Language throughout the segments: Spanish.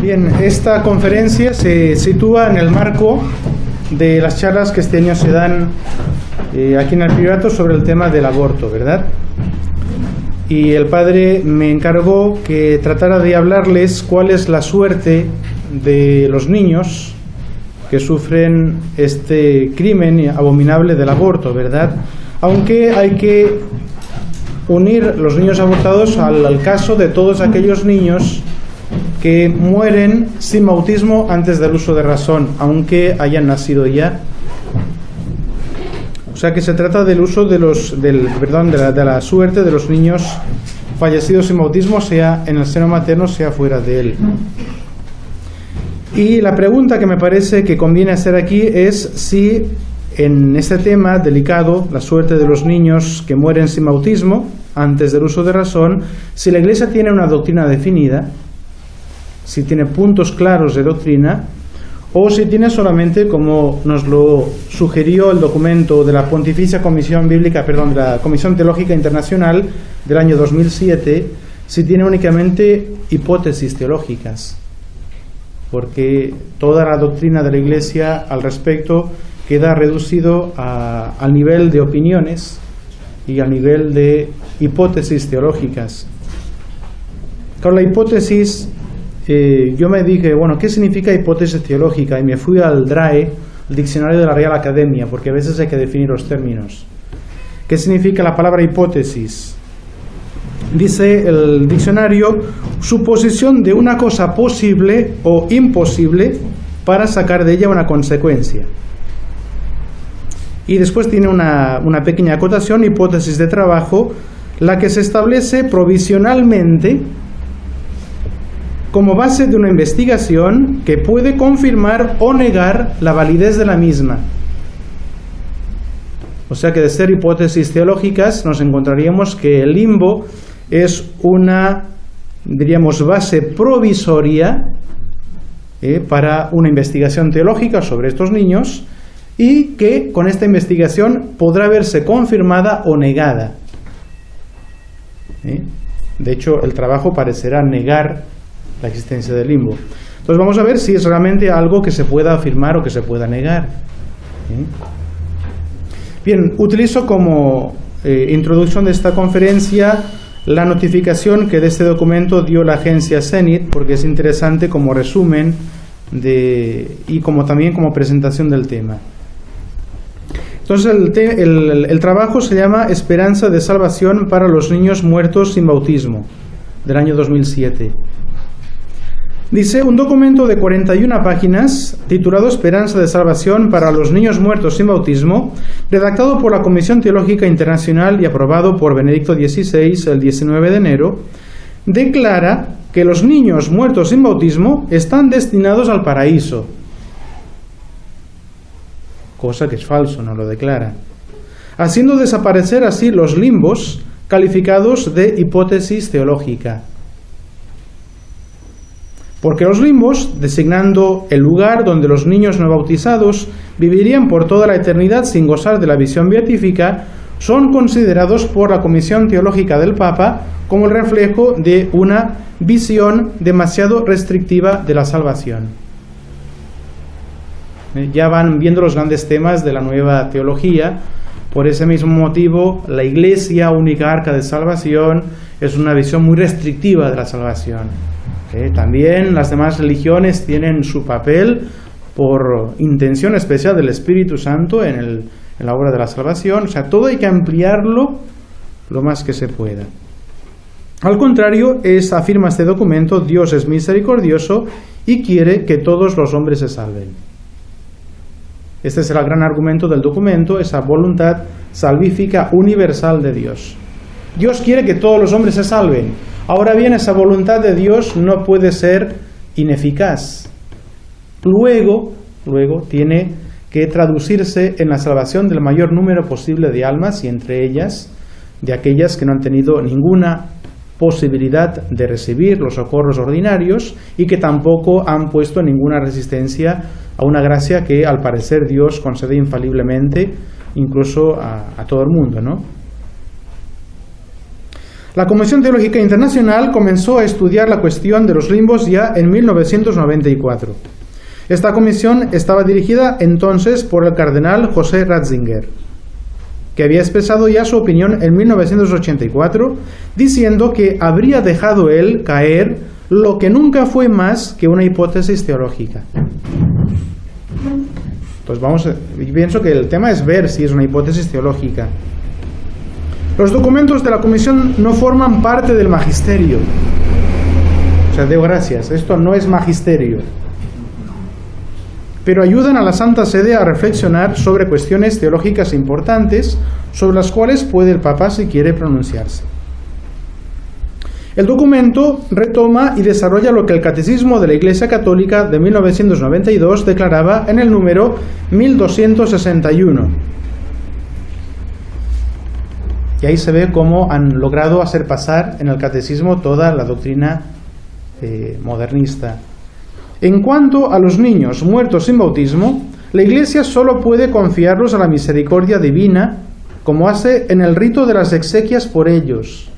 Bien, esta conferencia se sitúa en el marco de las charlas que este año se dan aquí en el privado sobre el tema del aborto, ¿verdad? Y el padre me encargó que tratara de hablarles cuál es la suerte de los niños que sufren este crimen abominable del aborto, ¿verdad? Aunque hay que unir los niños abortados al caso de todos aquellos niños que mueren sin bautismo antes del uso de razón, aunque hayan nacido ya. O sea que se trata del uso de la suerte de los niños fallecidos sin bautismo, sea en el seno materno, sea fuera de él. Y la pregunta que me parece que conviene hacer aquí es si en este tema delicado, la suerte de los niños que mueren sin bautismo antes del uso de razón, si la Iglesia tiene una doctrina definida, si tiene puntos claros de doctrina, o si tiene solamente, como nos lo sugirió el documento de la Pontificia Comisión Bíblica, de la Comisión Teológica Internacional del año 2007, si tiene únicamente hipótesis teológicas, porque toda la doctrina de la Iglesia al respecto queda reducido al nivel de opiniones y al nivel de hipótesis teológicas. Con la hipótesis, yo me dije, bueno, ¿qué significa hipótesis teológica? Y me fui al DRAE, el diccionario de la Real Academia, porque a veces hay que definir los términos. ¿Qué significa la palabra hipótesis? Dice el diccionario, suposición de una cosa posible o imposible para sacar de ella una consecuencia. Y después tiene una pequeña acotación, hipótesis de trabajo, la que se establece provisionalmente como base de una investigación que puede confirmar o negar la validez de la misma. O sea que de ser hipótesis teológicas nos encontraríamos que el limbo es una, diríamos, base provisoria para una investigación teológica sobre estos niños, y que con esta investigación podrá verse confirmada o negada. De hecho, el trabajo parecerá negar la existencia del limbo. Entonces vamos a ver si es realmente algo que se pueda afirmar o que se pueda negar. Bien, utilizo como introducción de esta conferencia la notificación que de este documento dio la agencia CENIT, porque es interesante como resumen y como también como presentación del tema. Entonces el trabajo se llama Esperanza de Salvación para los niños muertos sin bautismo, del año 2007. Dice, un documento de 41 páginas, titulado Esperanza de Salvación para los niños muertos sin bautismo, redactado por la Comisión Teológica Internacional y aprobado por Benedicto XVI el 19 de enero, declara que los niños muertos sin bautismo están destinados al paraíso. Cosa que es falso, no lo declara, haciendo desaparecer así los limbos calificados de hipótesis teológica. Porque los limbos, designando el lugar donde los niños no bautizados vivirían por toda la eternidad sin gozar de la visión beatífica, son considerados por la Comisión Teológica del Papa como el reflejo de una visión demasiado restrictiva de la salvación. Ya van viendo los grandes temas de la nueva teología. Por ese mismo motivo, la Iglesia, única arca de salvación, es una visión muy restrictiva de la salvación. También las demás religiones tienen su papel por intención especial del Espíritu Santo en la obra de la salvación. O sea, todo hay que ampliarlo lo más que se pueda. Al contrario, afirma este documento, Dios es misericordioso y quiere que todos los hombres se salven. Este es el gran argumento del documento, esa voluntad salvífica universal de Dios. Dios quiere que todos los hombres se salven. Ahora bien, esa voluntad de Dios no puede ser ineficaz. Luego tiene que traducirse en la salvación del mayor número posible de almas, y entre ellas de aquellas que no han tenido ninguna posibilidad de recibir los socorros ordinarios y que tampoco han puesto ninguna resistencia a una gracia que al parecer Dios concede infaliblemente incluso a todo el mundo, ¿no? La Comisión Teológica Internacional comenzó a estudiar la cuestión de los limbos ya en 1994. Esta comisión estaba dirigida entonces por el cardenal José Ratzinger, que había expresado ya su opinión en 1984, diciendo que habría dejado él caer lo que nunca fue más que una hipótesis teológica. Pues pienso que el tema es ver si es una hipótesis teológica. Los documentos de la comisión no forman parte del magisterio. O sea, deo gracias, esto no es magisterio. Pero ayudan a la Santa Sede a reflexionar sobre cuestiones teológicas importantes sobre las cuales puede el Papa, si quiere, pronunciarse. El documento retoma y desarrolla lo que el Catecismo de la Iglesia Católica de 1992 declaraba en el número 1261. Y ahí se ve cómo han logrado hacer pasar en el Catecismo toda la doctrina modernista. En cuanto a los niños muertos sin bautismo, la Iglesia solo puede confiarlos a la misericordia divina, como hace en el rito de las exequias por ellos.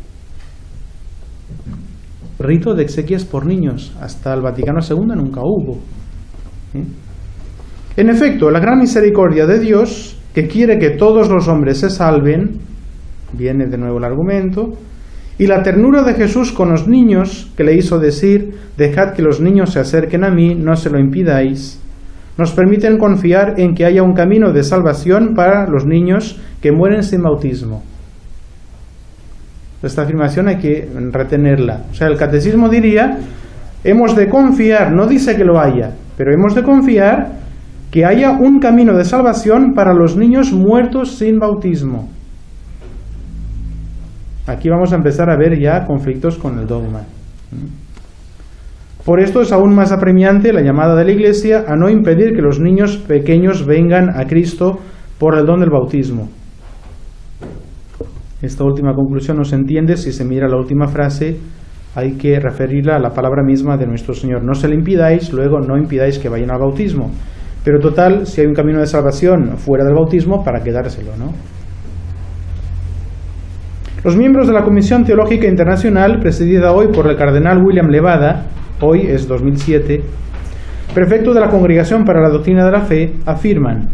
Rito de exequias por niños. Hasta el Vaticano II nunca hubo. En efecto, la gran misericordia de Dios, que quiere que todos los hombres se salven, viene de nuevo el argumento, y la ternura de Jesús con los niños, que le hizo decir, dejad que los niños se acerquen a mí, no se lo impidáis, nos permiten confiar en que haya un camino de salvación para los niños que mueren sin bautismo. Esta afirmación hay que retenerla. O sea, el Catecismo diría, hemos de confiar, no dice que lo haya, pero hemos de confiar que haya un camino de salvación para los niños muertos sin bautismo. Aquí vamos a empezar a ver ya conflictos con el dogma. Por esto es aún más apremiante la llamada de la Iglesia a no impedir que los niños pequeños vengan a Cristo por el don del bautismo. Esta última conclusión no se entiende si se mira la última frase, hay que referirla a la palabra misma de nuestro Señor. No se le impidáis, luego no impidáis que vayan al bautismo. Pero total, si hay un camino de salvación fuera del bautismo, para quedárselo, ¿no? Los miembros de la Comisión Teológica Internacional, presidida hoy por el cardenal William Levada, hoy es 2007, prefecto de la Congregación para la Doctrina de la Fe, afirman: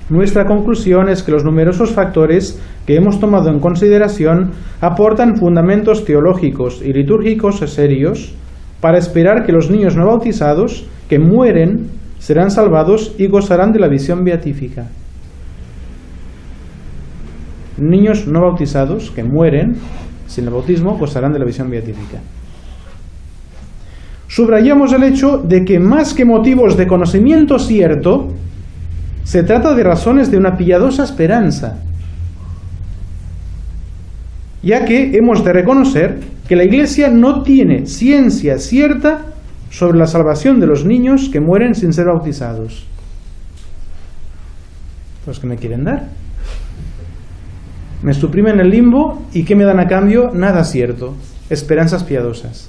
nuestra conclusión es que los numerosos factores que hemos tomado en consideración aportan fundamentos teológicos y litúrgicos serios para esperar que los niños no bautizados que mueren serán salvados y gozarán de la visión beatífica. Niños no bautizados que mueren sin el bautismo gozarán de la visión beatífica. Subrayamos el hecho de que más que motivos de conocimiento cierto, se trata de razones de una piadosa esperanza, ya que hemos de reconocer que la Iglesia no tiene ciencia cierta sobre la salvación de los niños que mueren sin ser bautizados. ¿Pues qué me quieren dar? Me suprimen el limbo y ¿qué me dan a cambio? Nada cierto, esperanzas piadosas.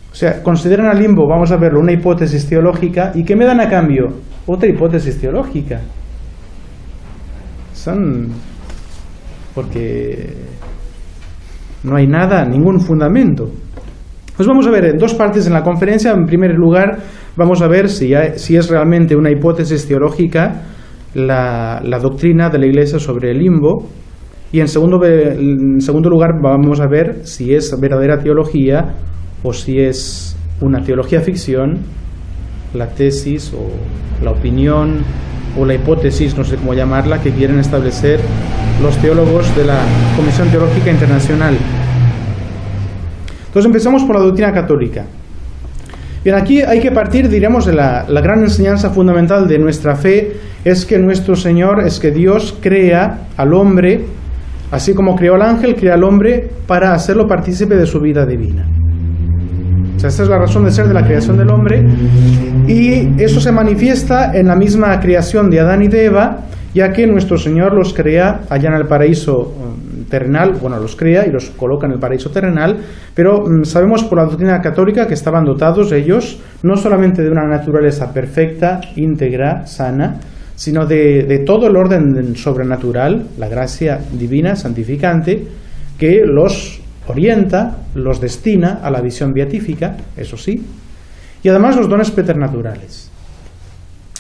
O sea, consideran al limbo, vamos a verlo, una hipótesis teológica, ¿y qué me dan a cambio? Otra hipótesis teológica. Porque no hay nada, ningún fundamento. Pues vamos a ver en dos partes en la conferencia. En primer lugar, vamos a ver si es realmente una hipótesis teológica la doctrina de la Iglesia sobre el limbo, y en segundo lugar vamos a ver si es verdadera teología o si es una teología ficción la tesis o la opinión o la hipótesis, no sé cómo llamarla, que quieren establecer los teólogos de la Comisión Teológica Internacional. Entonces empezamos por la doctrina católica. Bien, aquí hay que partir, diremos, de la gran enseñanza fundamental de nuestra fe, es que nuestro Señor, es que Dios crea al hombre, así como creó al ángel, crea al hombre para hacerlo partícipe de su vida divina. O sea, esta es la razón de ser de la creación del hombre, y eso se manifiesta en la misma creación de Adán y de Eva, ya que nuestro Señor los crea allá en el paraíso terrenal, bueno, los crea y los coloca en el paraíso terrenal, pero sabemos por la doctrina católica que estaban dotados ellos no solamente de una naturaleza perfecta, íntegra, sana, sino de todo el orden sobrenatural, la gracia divina, santificante, que los orienta, los destina a la visión beatífica, eso sí, y además los dones preternaturales.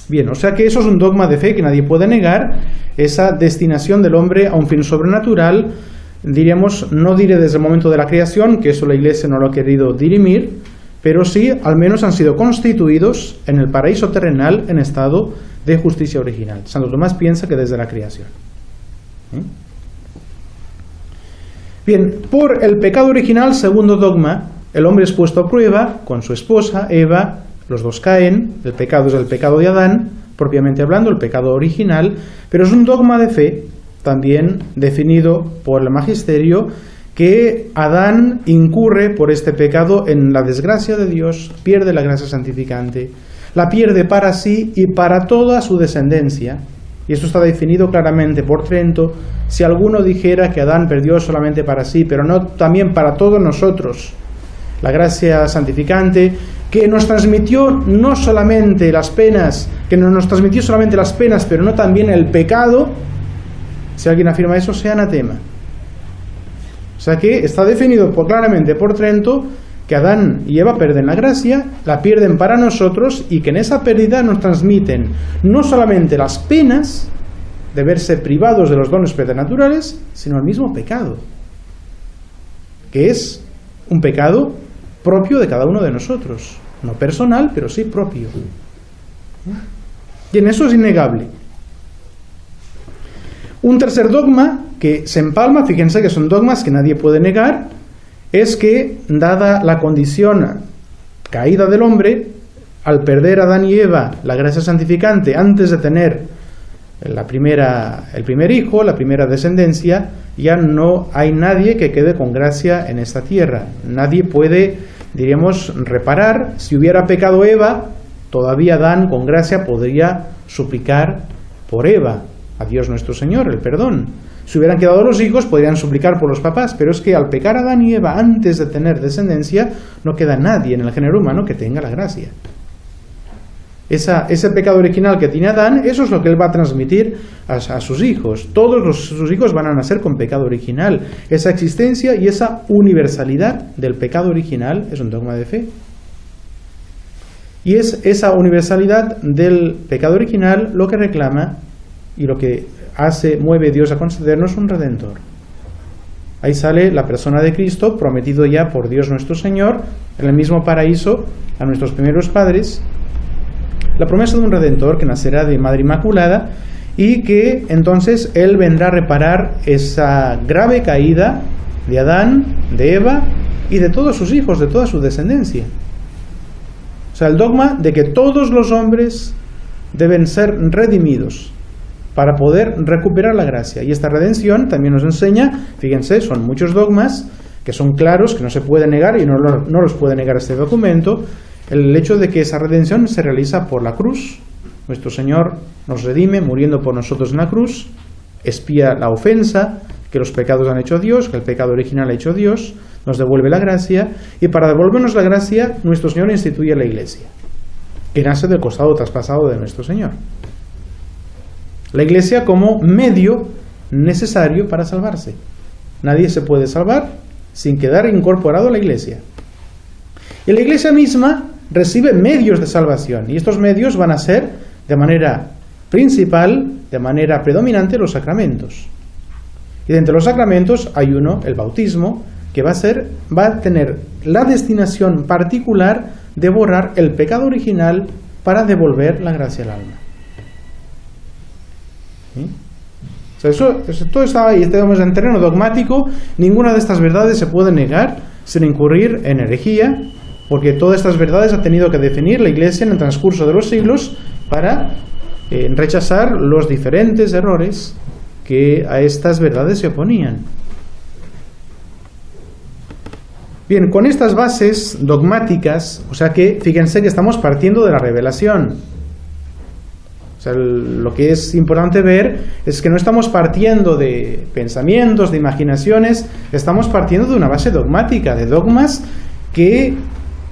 Bien, o sea que eso es un dogma de fe que nadie puede negar, esa destinación del hombre a un fin sobrenatural, diríamos, no diré desde el momento de la creación, que eso la Iglesia no lo ha querido dirimir, pero sí, al menos han sido constituidos en el paraíso terrenal en estado de justicia original. Santo Tomás piensa que desde la creación. Bien, por el pecado original, segundo dogma, el hombre es puesto a prueba con su esposa, Eva, los dos caen, el pecado es el pecado de Adán, propiamente hablando, el pecado original, pero es un dogma de fe, también definido por el magisterio, que Adán incurre por este pecado en la desgracia de Dios, pierde la gracia santificante, la pierde para sí y para toda su descendencia. Y esto está definido claramente por Trento. Si alguno dijera que Adán perdió solamente para sí, pero no también para todos nosotros, la gracia santificante, que nos transmitió no solamente las penas, que no nos transmitió solamente las penas, pero no también el pecado, si alguien afirma eso, sea anatema. O sea que está definido claramente por Trento que Adán y Eva pierden la gracia, la pierden para nosotros, y que en esa pérdida nos transmiten no solamente las penas de verse privados de los dones preternaturales, sino el mismo pecado, que es un pecado propio de cada uno de nosotros, no personal, pero sí propio. Y en eso es innegable. Un tercer dogma que se empalma, fíjense que son dogmas que nadie puede negar, es que, dada la condición caída del hombre, al perder Adán y Eva la gracia santificante antes de tener el primer hijo, la primera descendencia, ya no hay nadie que quede con gracia en esta tierra. Nadie puede, diríamos, reparar. Si hubiera pecado Eva, todavía Adán con gracia podría suplicar por Eva a Dios nuestro Señor el perdón. Si hubieran quedado los hijos, podrían suplicar por los papás, pero es que al pecar Adán y Eva antes de tener descendencia, no queda nadie en el género humano que tenga la gracia. Ese pecado original que tiene Adán, eso es lo que él va a transmitir a sus hijos. Todos sus hijos van a nacer con pecado original. Esa existencia y esa universalidad del pecado original es un dogma de fe. Y es esa universalidad del pecado original lo que reclama y lo que mueve Dios a concedernos un Redentor. Ahí sale la persona de Cristo, prometido ya por Dios nuestro Señor, en el mismo paraíso a nuestros primeros padres, la promesa de un Redentor que nacerá de Madre Inmaculada y que entonces Él vendrá a reparar esa grave caída de Adán, de Eva y de todos sus hijos, de toda su descendencia. O sea, el dogma de que todos los hombres deben ser redimidos para poder recuperar la gracia. Y esta redención también nos enseña, fíjense, son muchos dogmas que son claros, que no se puede negar y no los puede negar este documento, el hecho de que esa redención se realiza por la cruz. Nuestro Señor nos redime muriendo por nosotros en la cruz, expía la ofensa que los pecados han hecho a Dios, que el pecado original ha hecho a Dios, nos devuelve la gracia, y para devolvernos la gracia, nuestro Señor instituye la Iglesia, que nace del costado traspasado de nuestro Señor. La Iglesia como medio necesario para salvarse. Nadie se puede salvar sin quedar incorporado a la Iglesia. Y la Iglesia misma recibe medios de salvación, y estos medios van a ser, de manera principal, de manera predominante, los sacramentos. Y de entre los sacramentos hay uno, el bautismo, que va a tener la destinación particular de borrar el pecado original para devolver la gracia al alma. O sea, eso todo está ahí, estamos en terreno dogmático. Ninguna de estas verdades se puede negar sin incurrir en herejía, porque todas estas verdades ha tenido que definir la Iglesia en el transcurso de los siglos para rechazar los diferentes errores que a estas verdades se oponían. Bien, con estas bases dogmáticas, o sea que fíjense que estamos partiendo de la revelación. O sea, lo que es importante ver es que no estamos partiendo de pensamientos, de imaginaciones, estamos partiendo de una base dogmática, de dogmas que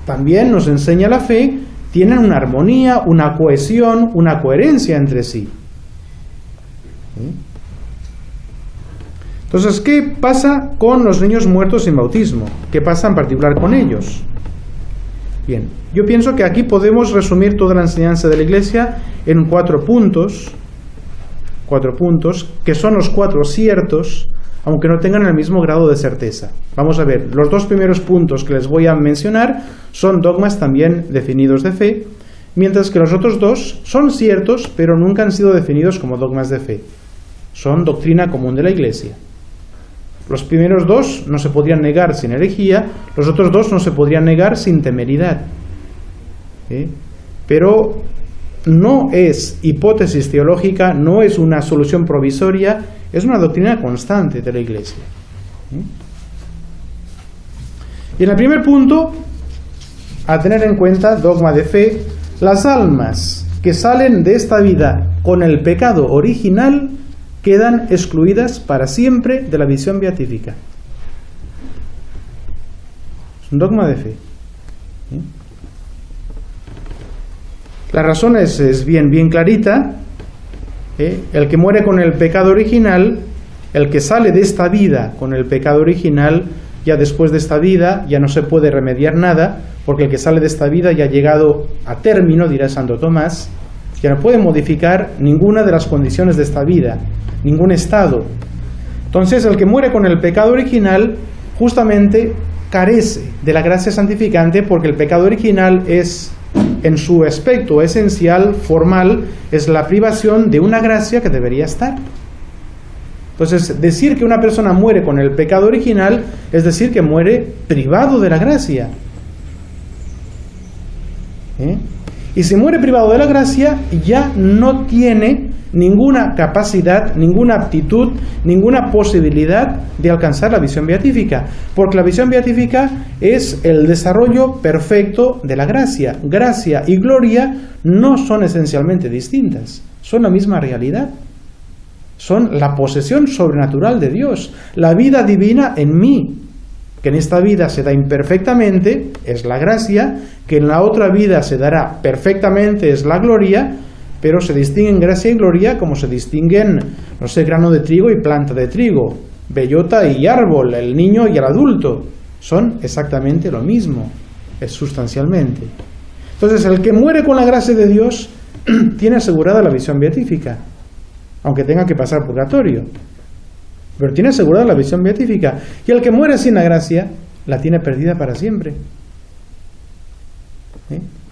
también nos enseña la fe, tienen una armonía, una cohesión, una coherencia entre sí. Entonces, ¿qué pasa con los niños muertos sin bautismo? ¿Qué pasa en particular con ellos? Bien, yo pienso que aquí podemos resumir toda la enseñanza de la Iglesia en 4 puntos, que son los 4 ciertos, aunque no tengan el mismo grado de certeza. Vamos a ver, los 2 primeros puntos que les voy a mencionar son dogmas también definidos de fe, mientras que los otros 2 son ciertos, pero nunca han sido definidos como dogmas de fe. Son doctrina común de la Iglesia. Los primeros 2 no se podrían negar sin herejía, los otros 2 no se podrían negar sin temeridad. Pero no es hipótesis teológica, no es una solución provisoria, es una doctrina constante de la Iglesia. Y en el primer punto, a tener en cuenta, dogma de fe, las almas que salen de esta vida con el pecado original quedan excluidas para siempre de la visión beatífica. Es un dogma de fe. La razón es bien clarita. El que muere con el pecado original, el que sale de esta vida con el pecado original, ya después de esta vida ya no se puede remediar nada, porque el que sale de esta vida ya ha llegado a término, dirá Santo Tomás, ya no puede modificar ninguna de las condiciones de esta vida, ningún estado. Entonces, el que muere con el pecado original justamente carece de la gracia santificante, porque el pecado original es, en su aspecto esencial, formal, es la privación de una gracia que debería estar. Entonces, decir que una persona muere con el pecado original es decir que muere privado de la gracia. Y si muere privado de la gracia, ya no tiene ninguna capacidad, ninguna aptitud, ninguna posibilidad de alcanzar la visión beatífica, porque la visión beatífica es el desarrollo perfecto de la gracia. Gracia y gloria no son esencialmente distintas, son la misma realidad. Son la posesión sobrenatural de Dios, la vida divina en mí, que en esta vida se da imperfectamente, es la gracia, que en la otra vida se dará perfectamente, es la gloria, pero se distinguen gracia y gloria como se distinguen, no sé, grano de trigo y planta de trigo, bellota y árbol, el niño y el adulto. Son exactamente lo mismo, es sustancialmente. Entonces, el que muere con la gracia de Dios tiene asegurada la visión beatífica, aunque tenga que pasar purgatorio, pero tiene asegurada la visión beatífica. Y el que muere sin la gracia, la tiene perdida para siempre.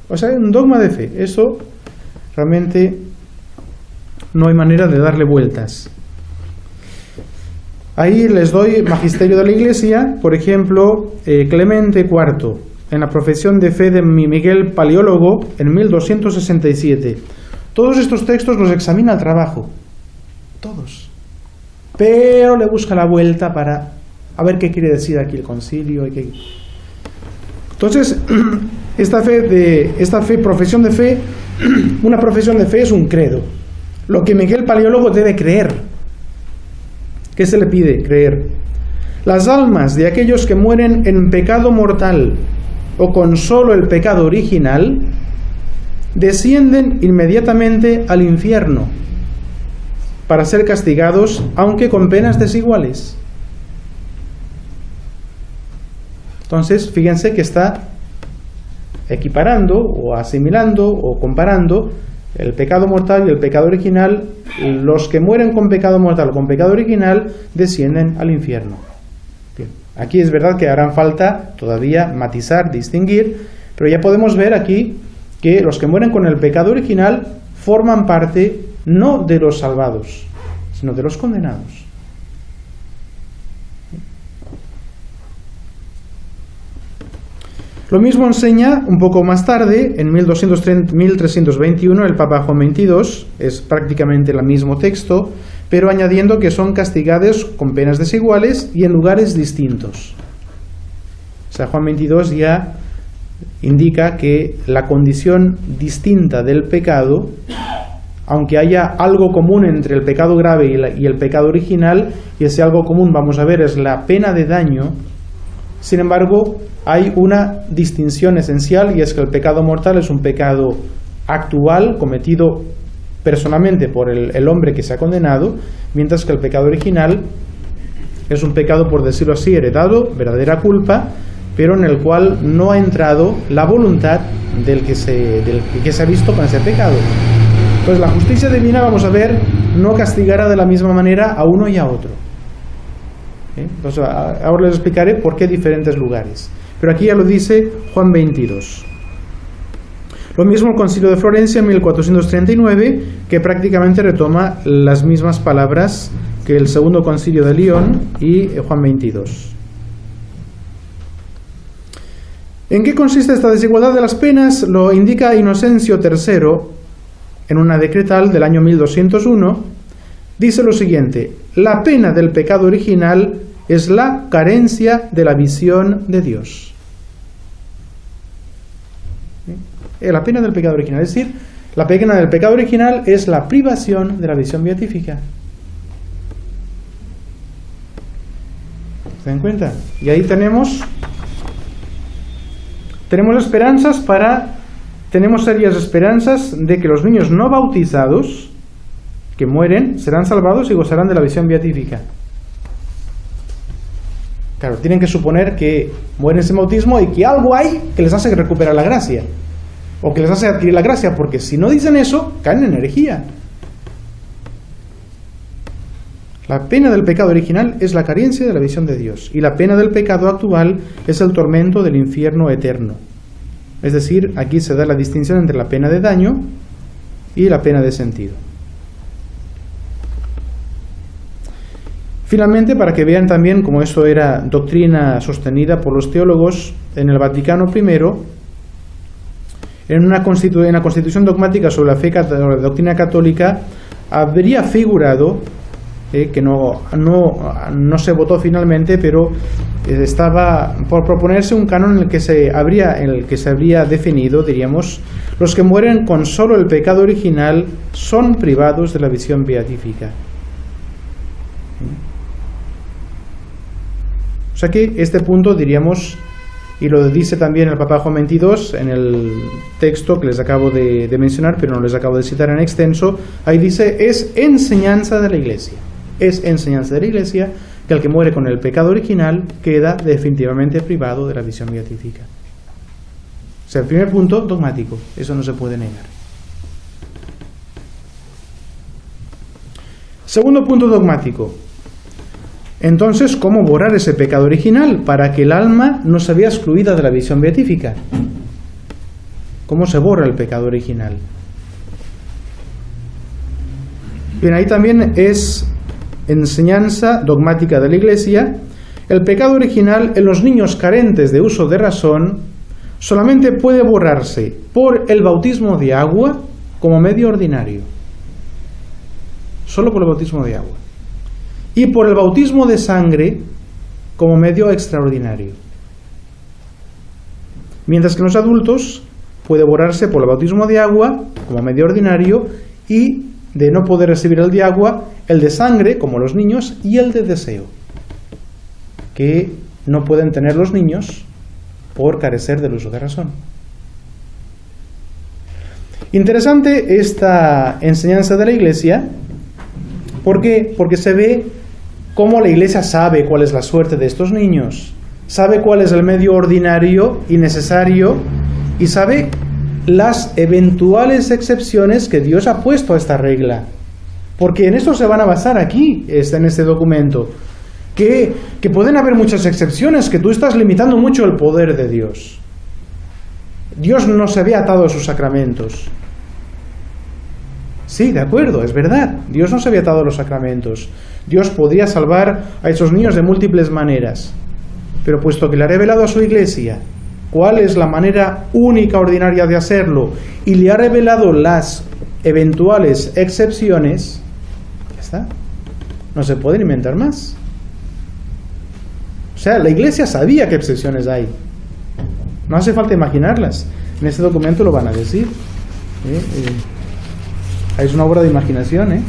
O sea, un dogma de fe. Eso realmente no hay manera de darle vueltas. Ahí les doy magisterio de la Iglesia, por ejemplo, Clemente IV, en la profesión de fe de Miguel Paleólogo, en 1267. Todos estos textos los examina al trabajo. Todos. Pero le busca la vuelta para a ver qué quiere decir aquí el concilio. Entonces, profesión de fe, una profesión de fe es un credo. Lo que Miguel Paleólogo debe creer. ¿Qué se le pide? Creer. Las almas de aquellos que mueren en pecado mortal o con solo el pecado original descienden inmediatamente al infierno para ser castigados, aunque con penas desiguales. Entonces, fíjense que está equiparando o asimilando o comparando el pecado mortal y el pecado original. Los que mueren con pecado mortal o con pecado original descienden al infierno. Bien. Aquí es verdad que harán falta todavía matizar, distinguir, pero ya podemos ver aquí que los que mueren con el pecado original forman parte no de los salvados, sino de los condenados. Lo mismo enseña un poco más tarde, en 1321, el Papa Juan XXII, es prácticamente el mismo texto, pero añadiendo que son castigados con penas desiguales y en lugares distintos. O sea, Juan XXII ya indica que la condición distinta del pecado, aunque haya algo común entre el pecado grave y el pecado original, y ese algo común, vamos a ver, es la pena de daño, sin embargo, hay una distinción esencial, y es que el pecado mortal es un pecado actual, cometido personalmente por el hombre que se ha condenado, mientras que el pecado original es un pecado, por decirlo así, heredado, verdadera culpa, pero en el cual no ha entrado la voluntad del que se ha visto con ese pecado. Entonces la justicia divina, vamos a ver, no castigará de la misma manera a uno y a otro. Entonces ahora les explicaré por qué diferentes lugares. Pero aquí ya lo dice Juan 22. Lo mismo el Concilio de Florencia en 1439, que prácticamente retoma las mismas palabras que el Segundo Concilio de León y Juan 22. ¿En qué consiste esta desigualdad de las penas? Lo indica Inocencio III en una decretal del año 1201. Dice lo siguiente: la pena del pecado original es la carencia de la visión de Dios. La pena del pecado original, es decir, la pena del pecado original es la privación de la visión beatífica. ¿Se dan cuenta? Y ahí tenemos esperanzas tenemos serias esperanzas de que los niños no bautizados que mueren serán salvados y gozarán de la visión beatífica. Claro, tienen que suponer que mueren sin bautismo y que algo hay que les hace recuperar la gracia, o que les hace adquirir la gracia, porque si no dicen eso, caen en herejía. La pena del pecado original es la carencia de la visión de Dios, y la pena del pecado actual es el tormento del infierno eterno. Es decir, aquí se da la distinción entre la pena de daño y la pena de sentido. Finalmente, para que vean también cómo esto era doctrina sostenida por los teólogos, en el Vaticano I, en una constitución dogmática sobre la fe la doctrina católica, habría figurado, que no se votó finalmente, pero estaba por proponerse un canon en el que se habría definido, diríamos, los que mueren con solo el pecado original son privados de la visión beatífica. O sea que este punto, diríamos, y lo dice también el Papa Juan XXII en el texto que les acabo de mencionar, pero no les acabo de citar en extenso, ahí dice: es enseñanza de la Iglesia. Es enseñanza de la Iglesia que el que muere con el pecado original queda definitivamente privado de la visión beatífica. O sea, el primer punto, dogmático, eso no se puede negar. Segundo punto dogmático. Entonces, ¿cómo borrar ese pecado original para que el alma no se vea excluida de la visión beatífica? ¿Cómo se borra el pecado original? Bien, ahí también es enseñanza dogmática de la Iglesia. El pecado original en los niños carentes de uso de razón solamente puede borrarse por el bautismo de agua como medio ordinario. Solo por el bautismo de agua. Y por el bautismo de sangre como medio extraordinario. Mientras que en los adultos puede borrarse por el bautismo de agua como medio ordinario, y de no poder recibir el de agua, el de sangre como los niños, y el de deseo, que no pueden tener los niños por carecer del uso de razón. Interesante esta enseñanza de la Iglesia. ¿Por qué? Porque se ve cómo la Iglesia sabe cuál es la suerte de estos niños, sabe cuál es el medio ordinario y necesario, y sabe las eventuales excepciones que Dios ha puesto a esta regla. Porque en esto se van a basar aquí, en este documento, que pueden haber muchas excepciones, que tú estás limitando mucho el poder de Dios. Dios no se ve atado a sus sacramentos. Sí, de acuerdo, es verdad. Dios no se había atado a los sacramentos. Dios podría salvar a esos niños de múltiples maneras. Pero puesto que le ha revelado a su Iglesia cuál es la manera única, ordinaria de hacerlo, y le ha revelado las eventuales excepciones, ya está. No se pueden inventar más. O sea, la Iglesia sabía qué excepciones hay. No hace falta imaginarlas. En este documento lo van a decir. Es una obra de imaginación,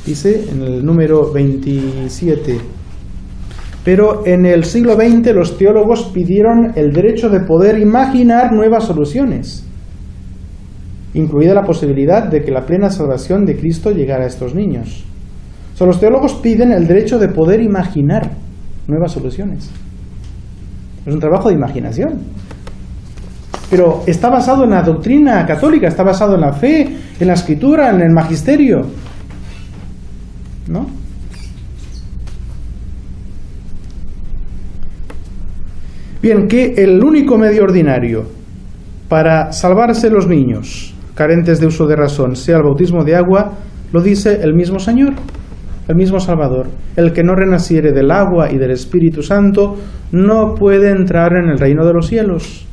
Dice en el número 27: pero en el siglo XX los teólogos pidieron el derecho de poder imaginar nuevas soluciones. incluida la posibilidad de que la plena salvación de Cristo llegara a estos niños. O sea, los teólogos piden el derecho de poder imaginar nuevas soluciones. Es un trabajo de imaginación. Pero está basado en la doctrina católica, está basado en la fe, en la escritura, en el magisterio. ¿No? Bien, que el único medio ordinario para salvarse los niños carentes de uso de razón sea el bautismo de agua, lo dice el mismo Señor, el mismo Salvador. El que no renaciere del agua y del Espíritu Santo no puede entrar en el reino de los cielos.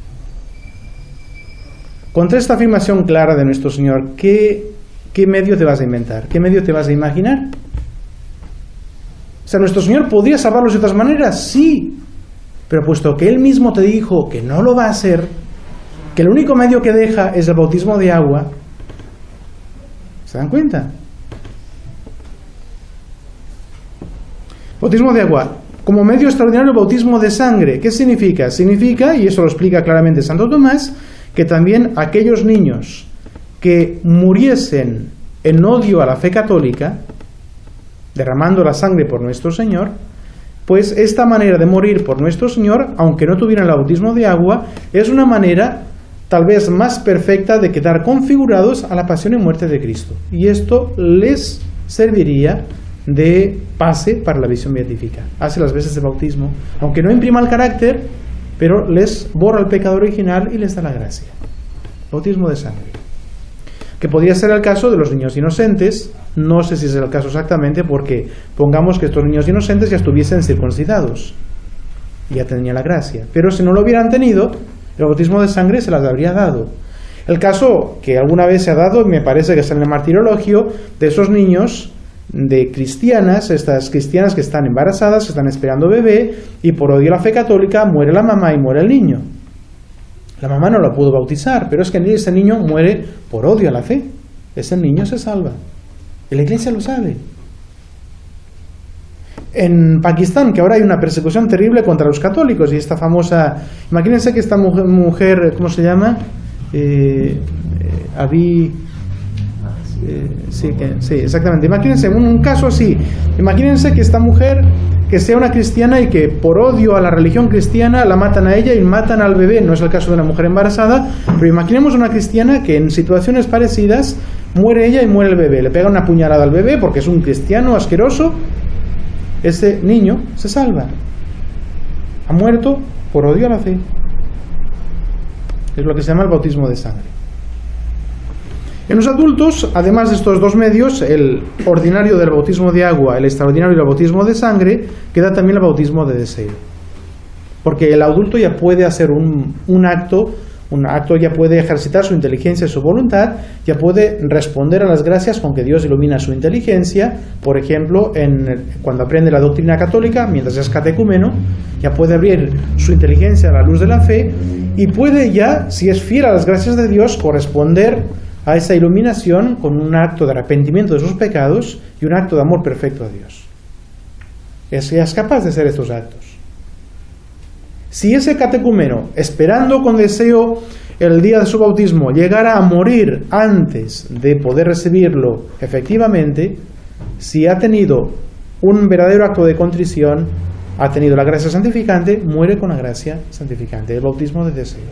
Contra esta afirmación clara de nuestro Señor, ¿qué medio te vas a inventar? ¿Qué medio te vas a imaginar? O sea, ¿nuestro Señor podría salvarlos de otras maneras? Sí. Pero puesto que Él mismo te dijo que no lo va a hacer, que el único medio que deja es el bautismo de agua, ¿se dan cuenta? Bautismo de agua. Como medio extraordinario, el bautismo de sangre. ¿Qué significa? Significa, y eso lo explica claramente Santo Tomás, que también aquellos niños que muriesen en odio a la fe católica, derramando la sangre por nuestro Señor, pues esta manera de morir por nuestro Señor, aunque no tuvieran el bautismo de agua, es una manera tal vez más perfecta de quedar configurados a la pasión y muerte de Cristo. Y esto les serviría de pase para la visión beatífica. Hace las veces de bautismo, aunque no imprima el carácter, pero les borra el pecado original y les da la gracia. Bautismo de sangre. Que podría ser el caso de los niños inocentes. No sé si es el caso exactamente, porque pongamos que estos niños inocentes ya estuviesen circuncidados, ya tenían la gracia, pero si no lo hubieran tenido, el bautismo de sangre se las habría dado. El caso que alguna vez se ha dado, me parece que está en el martirologio, de esos niños de cristianas, estas cristianas que están embarazadas, que están esperando bebé, y por odio a la fe católica muere la mamá y muere el niño. La mamá no lo pudo bautizar, pero es que ese niño muere por odio a la fe. Ese niño se salva. Y la Iglesia lo sabe. En Pakistán, que ahora hay una persecución terrible contra los católicos, y esta famosa... Imagínense que esta mujer ¿cómo se llama? Sí, exactamente. Imagínense un caso así. Imagínense que esta mujer, que sea una cristiana y que por odio a la religión cristiana la matan a ella y matan al bebé. No es el caso de una mujer embarazada, pero imaginemos una cristiana que en situaciones parecidas muere ella y muere el bebé. Le pega una puñalada al bebé porque es un cristiano asqueroso. Ese niño se salva. Ha muerto por odio a la fe. Es lo que se llama el bautismo de sangre. En los adultos, además de estos dos medios, el ordinario del bautismo de agua, el extraordinario del bautismo de sangre, queda también el bautismo de deseo. Porque el adulto ya puede hacer un acto ya puede ejercitar su inteligencia y su voluntad, ya puede responder a las gracias con que Dios ilumina su inteligencia. Por ejemplo, cuando aprende la doctrina católica, mientras es catecúmeno, ya puede abrir su inteligencia a la luz de la fe y puede ya, si es fiel a las gracias de Dios, corresponder a esa iluminación con un acto de arrepentimiento de sus pecados y un acto de amor perfecto a Dios. Es capaz de hacer estos actos. Si ese catecúmeno, esperando con deseo el día de su bautismo, llegara a morir antes de poder recibirlo efectivamente, si ha tenido un verdadero acto de contrición, ha tenido la gracia santificante, muere con la gracia santificante, el bautismo de deseo.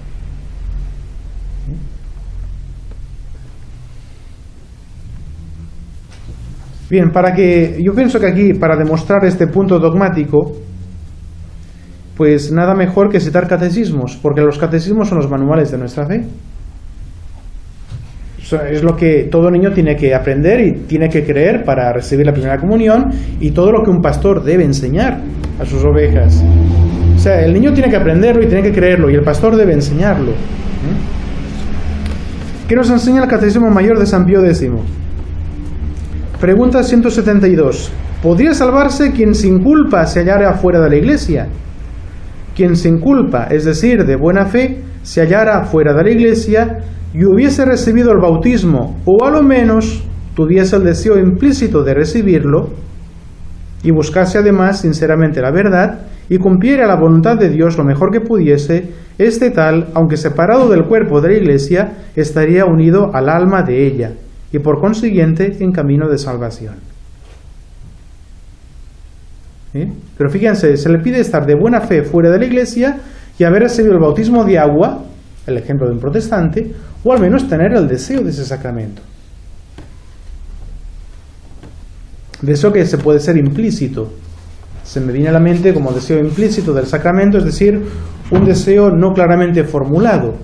Bien, yo pienso que aquí, para demostrar este punto dogmático, pues nada mejor que citar catecismos, porque los catecismos son los manuales de nuestra fe. Es lo que todo niño tiene que aprender y tiene que creer para recibir la primera comunión, y todo lo que un pastor debe enseñar a sus ovejas. O sea, el niño tiene que aprenderlo y tiene que creerlo, y el pastor debe enseñarlo. ¿Qué nos enseña el Catecismo Mayor de San Pío X? Pregunta 172. ¿Podría salvarse quien sin culpa se hallara fuera de la Iglesia? Quien sin culpa, es decir, de buena fe, se hallara fuera de la Iglesia y hubiese recibido el bautismo, o a lo menos tuviese el deseo implícito de recibirlo, y buscase además sinceramente la verdad, y cumpliera la voluntad de Dios lo mejor que pudiese, este tal, aunque separado del cuerpo de la Iglesia, estaría unido al alma de ella, y por consiguiente en camino de salvación. Pero fíjense, se le pide estar de buena fe fuera de la Iglesia y haber recibido el bautismo de agua, el ejemplo de un protestante, o al menos tener el deseo de ese sacramento. Deseo que se puede ser implícito. Se me viene a la mente como deseo implícito del sacramento, es decir, un deseo no claramente formulado.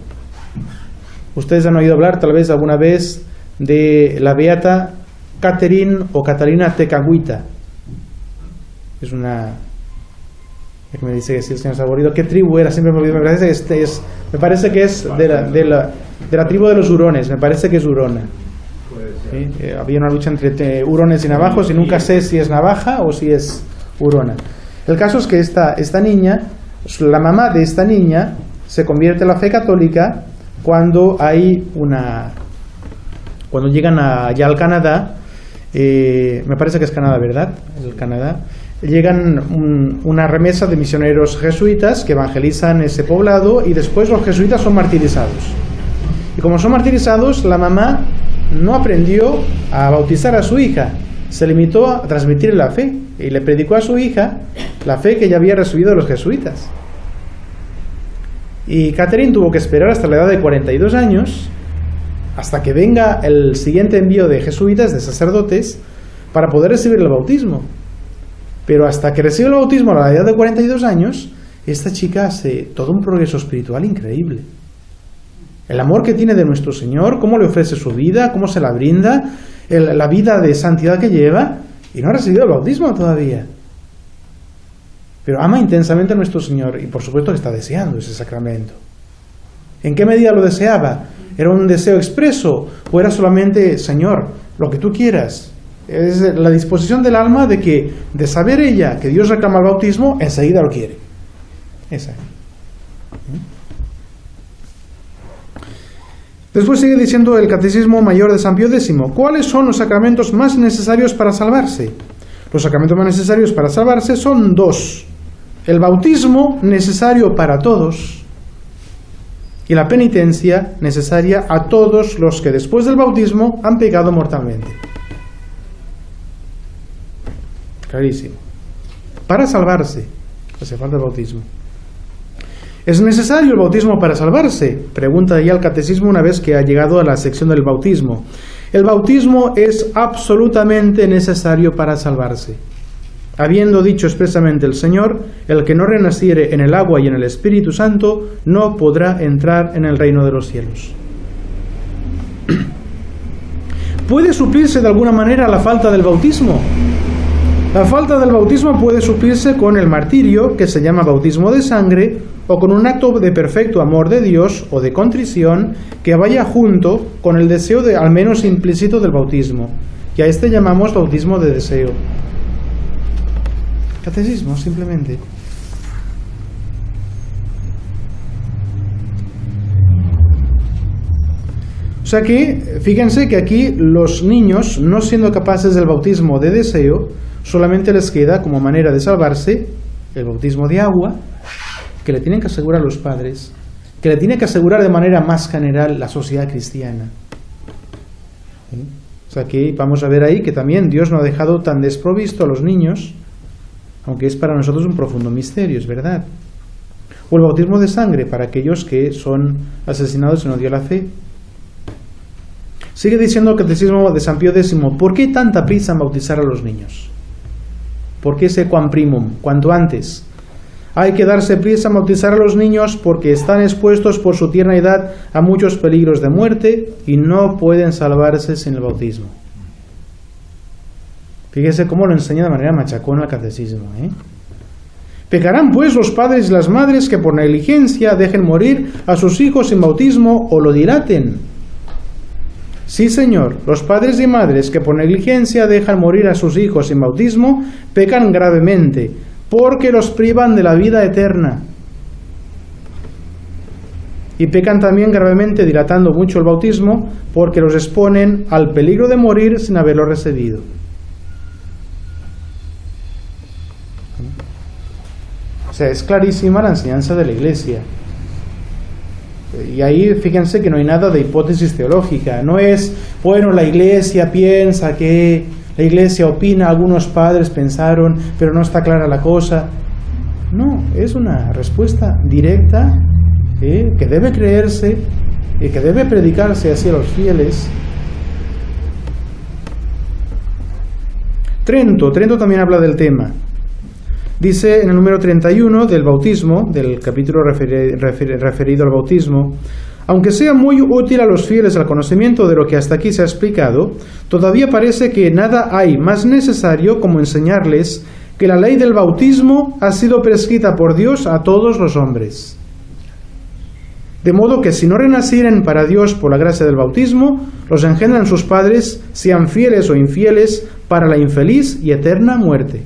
Ustedes han oído hablar tal vez alguna vez de la beata Catherine o Catalina Tekakwitha. Es una... que me dice que sí, el señor Saborido. ¿Qué tribu era? Siempre me olvido. Me parece que es de la tribu de los hurones. Me parece que es hurona. ¿Sí? Había una lucha entre hurones y navajos y nunca sé si es navaja o si es hurona. El caso es que esta niña, la mamá de esta niña, se convierte en la fe católica cuando llegan ya al Canadá. Me parece que es Canadá, ¿verdad? El Canadá. Llegan una remesa de misioneros jesuitas que evangelizan ese poblado y después los jesuitas son martirizados. Y como son martirizados, la mamá no aprendió a bautizar a su hija, se limitó a transmitir la fe y le predicó a su hija la fe que ya había recibido de los jesuitas. Y Catherine tuvo que esperar hasta la edad de 42 años, hasta que venga el siguiente envío de jesuitas, de sacerdotes, para poder recibir el bautismo. Pero hasta que recibe el bautismo a la edad de 42 años, esta chica hace todo un progreso espiritual increíble. El amor que tiene de nuestro Señor, cómo le ofrece su vida, cómo se la brinda, la vida de santidad que lleva, y no ha recibido el bautismo todavía. Pero ama intensamente a nuestro Señor y por supuesto que está deseando ese sacramento. ¿En qué medida lo deseaba? ¿Era un deseo expreso o era solamente, Señor, lo que tú quieras? Es la disposición del alma de saber ella que Dios reclama el bautismo, enseguida lo quiere. Esa. Después sigue diciendo el Catecismo Mayor de San Pío X. ¿Cuáles son los sacramentos más necesarios para salvarse? Los sacramentos más necesarios para salvarse son dos. El bautismo, necesario para todos, y la penitencia, necesaria a todos los que después del bautismo han pecado mortalmente. Clarísimo. Para salvarse hace falta el bautismo. ¿Es necesario el bautismo para salvarse? Pregunta ya el Catecismo una vez que ha llegado a la sección del bautismo. El bautismo es absolutamente necesario para salvarse. Habiendo dicho expresamente el Señor, el que no renaciere en el agua y en el Espíritu Santo no podrá entrar en el reino de los cielos. ¿Puede suplirse de alguna manera la falta del bautismo? La falta del bautismo puede suplirse con el martirio, que se llama bautismo de sangre, o con un acto de perfecto amor de Dios o de contrición que vaya junto con el deseo al menos implícito del bautismo. Y a este llamamos bautismo de deseo. Catecismo, simplemente. O sea que, fíjense que aquí los niños, no siendo capaces del bautismo de deseo, solamente les queda como manera de salvarse el bautismo de agua, que le tienen que asegurar los padres, que le tiene que asegurar de manera más general la sociedad cristiana. ¿Sí? O sea que vamos a ver ahí que también Dios no ha dejado tan desprovisto a los niños, aunque es para nosotros un profundo misterio, es verdad. O el bautismo de sangre para aquellos que son asesinados en odio a la fe. Sigue diciendo el Catecismo de San Pío X, ¿por qué tanta prisa en bautizar a los niños? ¿Por qué ese quam primum? Cuanto antes. Hay que darse prisa en bautizar a los niños porque están expuestos por su tierna edad a muchos peligros de muerte y no pueden salvarse sin el bautismo. Fíjese cómo lo enseña de manera machacona el Catecismo. Pecarán pues los padres y las madres que por negligencia dejen morir a sus hijos sin bautismo o lo dilaten. Sí, Señor, los padres y madres que por negligencia dejan morir a sus hijos sin bautismo pecan gravemente, porque los privan de la vida eterna. Y pecan también gravemente dilatando mucho el bautismo, porque los exponen al peligro de morir sin haberlo recibido. sea, es clarísima la enseñanza de la Iglesia. Y ahí fíjense que no hay nada de hipótesis teológica. No es, bueno, la Iglesia piensa que, la Iglesia opina, algunos padres pensaron, pero no está clara la cosa. No, es una respuesta directa que debe creerse y que debe predicarse así a los fieles. Trento también habla del tema. Dice en el número 31 del bautismo, del capítulo referido al bautismo: aunque sea muy útil a los fieles el conocimiento de lo que hasta aquí se ha explicado, todavía parece que nada hay más necesario como enseñarles que la ley del bautismo ha sido prescrita por Dios a todos los hombres. De modo que si no renacieren para Dios por la gracia del bautismo, los engendran sus padres, sean fieles o infieles, para la infeliz y eterna muerte.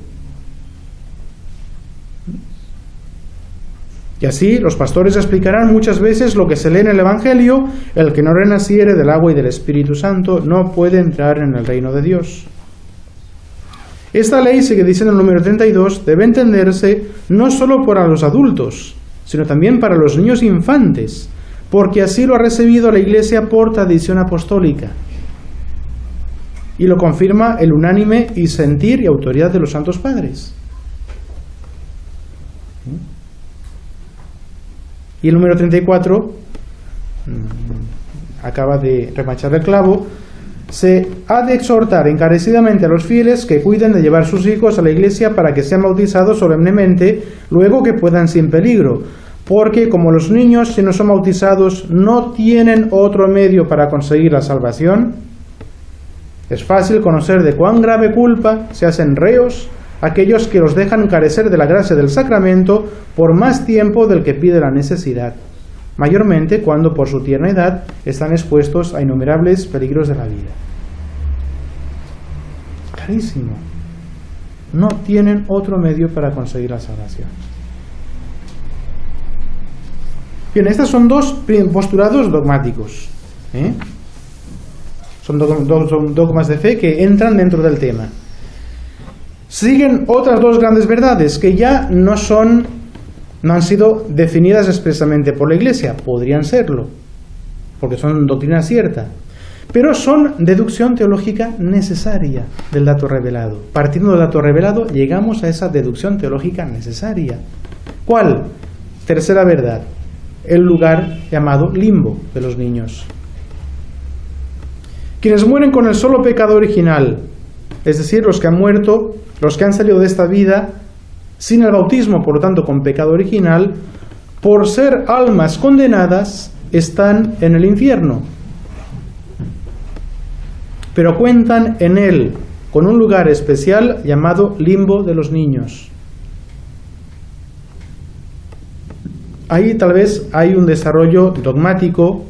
Y así los pastores explicarán muchas veces lo que se lee en el Evangelio: el que no renaciere del agua y del Espíritu Santo no puede entrar en el reino de Dios. Esta ley, sigue diciendo el número 32, debe entenderse no solo para los adultos, sino también para los niños infantes, porque así lo ha recibido la Iglesia por tradición apostólica. Y lo confirma el unánime y sentir y autoridad de los santos padres. Y el número 34 acaba de remachar el clavo: se ha de exhortar encarecidamente a los fieles que cuiden de llevar sus hijos a la Iglesia para que sean bautizados solemnemente, luego que puedan sin peligro, porque como los niños, si no son bautizados, no tienen otro medio para conseguir la salvación, es fácil conocer de cuán grave culpa se hacen reos aquellos que los dejan carecer de la gracia del sacramento por más tiempo del que pide la necesidad, mayormente cuando por su tierna edad están expuestos a innumerables peligros de la vida. Clarísimo. No tienen otro medio para conseguir la salvación. Bien, estos son dos postulados dogmáticos. Son dogmas de fe que entran dentro del tema. Siguen otras dos grandes verdades que ya no han sido definidas expresamente por la Iglesia. Podrían serlo, porque son doctrina cierta, pero son deducción teológica necesaria del dato revelado. Partiendo del dato revelado, llegamos a esa deducción teológica necesaria. ¿Cuál? Tercera verdad: el lugar llamado limbo de los niños. Quienes mueren con el solo pecado original, es decir, los que han muerto, los que han salido de esta vida sin el bautismo, por lo tanto con pecado original, por ser almas condenadas, están en el infierno. Pero cuentan en él con un lugar especial llamado limbo de los niños. Ahí tal vez hay un desarrollo dogmático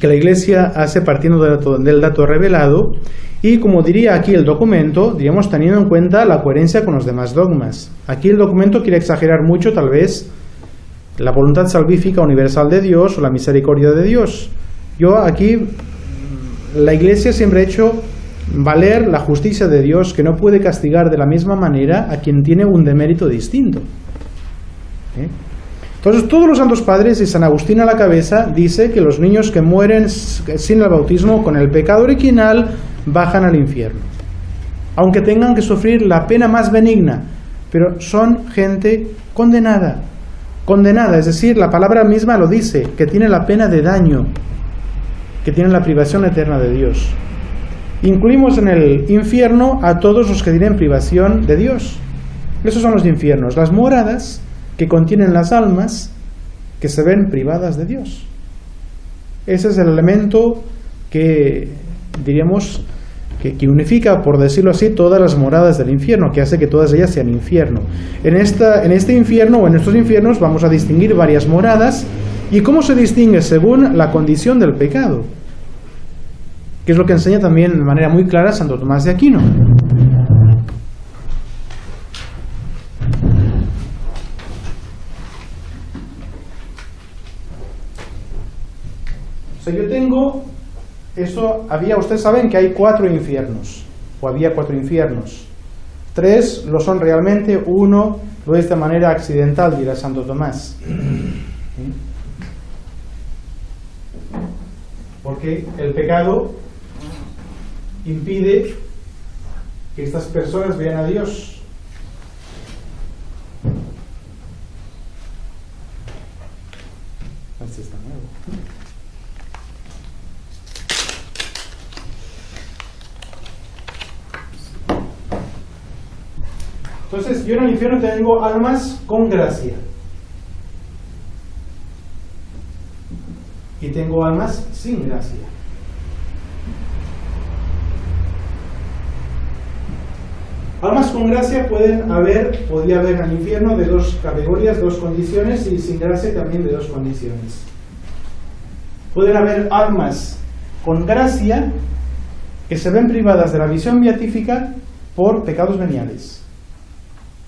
que la Iglesia hace partiendo del dato revelado, y como diría aquí el documento, diríamos teniendo en cuenta la coherencia con los demás dogmas. Aquí el documento quiere exagerar mucho tal vez la voluntad salvífica universal de Dios o la misericordia de Dios. Yo aquí, la Iglesia siempre ha hecho valer la justicia de Dios, que no puede castigar de la misma manera a quien tiene un demérito distinto. Entonces todos los santos padres, y San Agustín a la cabeza, dice que los niños que mueren sin el bautismo con el pecado original bajan al infierno, aunque tengan que sufrir la pena más benigna, pero son gente condenada. Condenada, es decir, la palabra misma lo dice, que tiene la pena de daño, que tiene la privación eterna de Dios. Incluimos en el infierno a todos los que tienen privación de Dios. Esos son los infiernos, las moradas que contienen las almas que se ven privadas de Dios. Ese es el elemento que, diríamos, que unifica, por decirlo así, todas las moradas del infierno, que hace que todas ellas sean infierno. En este infierno, o en estos infiernos, vamos a distinguir varias moradas. ¿Y cómo se distingue? Según la condición del pecado, que es lo que enseña también de manera muy clara Santo Tomás de Aquino. O sea, yo tengo, ustedes saben que hay 4 infiernos, o había 4 infiernos. 3 lo son realmente, uno Lo es de manera accidental, dirá Santo Tomás. Porque el pecado impide que estas personas vean a Dios. Este está nuevo. Entonces, yo en el infierno tengo almas con gracia. Y tengo almas sin gracia. Almas con gracia podría haber en el infierno de dos categorías, dos condiciones, y sin gracia también de dos condiciones. Pueden haber almas con gracia que se ven privadas de la visión beatífica por pecados veniales.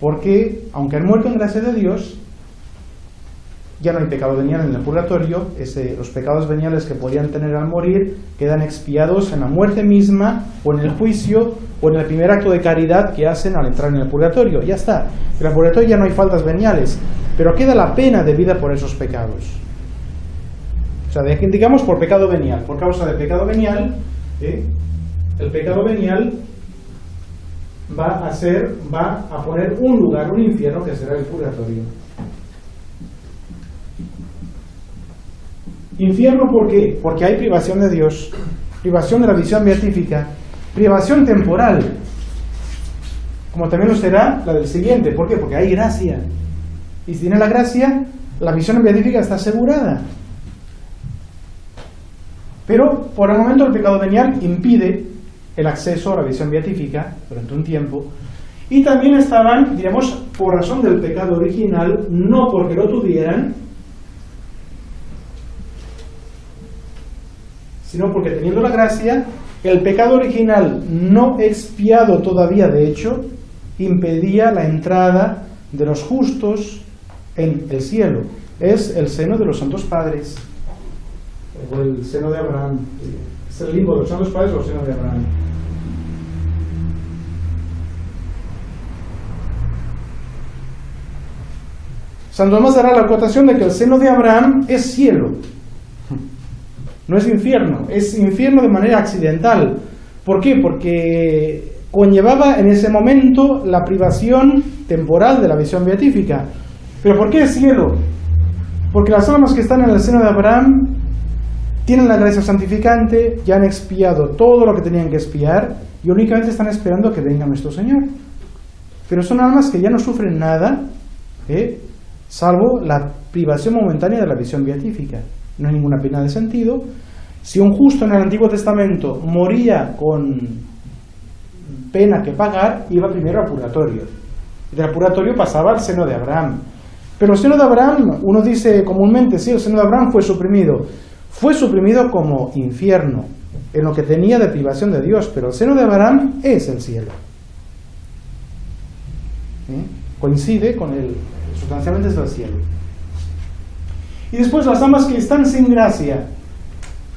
Porque, aunque han muerto en gracia de Dios, ya no hay pecado venial en el purgatorio. Los pecados veniales que podían tener al morir quedan expiados en la muerte misma, o en el juicio, o en el primer acto de caridad que hacen al entrar en el purgatorio. Ya está. En el purgatorio ya no hay faltas veniales, pero queda la pena debida por esos pecados. O sea, digamos por pecado venial, por causa del pecado venial, el pecado venial va a poner un lugar, un infierno, que será el purgatorio. Infierno, ¿por qué? Porque hay privación de Dios, privación de la visión beatífica, privación temporal, como también lo será la del siguiente. ¿Por qué? Porque hay gracia. Y si tiene la gracia, la visión beatífica está asegurada. Pero por el momento el pecado venial impide el acceso a la visión beatífica durante un tiempo. Y también estaban, diremos, por razón del pecado original, no porque lo tuvieran, sino porque teniendo la gracia, el pecado original no expiado todavía, de hecho, impedía la entrada de los justos en el cielo. Es el seno de los santos padres, o el seno de Abraham. Es el limbo de los santos padres o el seno de Abraham. Santo Tomás dará la acotación de que el seno de Abraham es cielo. No es infierno de manera accidental. ¿Por qué? Porque conllevaba en ese momento la privación temporal de la visión beatífica. ¿Pero por qué es cielo? Porque las almas que están en el seno de Abraham tienen la gracia santificante, ya han expiado todo lo que tenían que expiar y únicamente están esperando que venga nuestro Señor. Pero son almas que ya no sufren nada, salvo la privación momentánea de la visión beatífica. No hay ninguna pena de sentido. Si un justo en el Antiguo Testamento moría con pena que pagar, iba primero al purgatorio. Y del purgatorio pasaba al seno de Abraham. Pero el seno de Abraham, uno dice comúnmente, sí, el seno de Abraham fue suprimido. Fue suprimido como infierno, en lo que tenía de privación de Dios, pero el seno de Abraham es el cielo. Coincide con el, sustancialmente es el cielo. Y después las almas que están sin gracia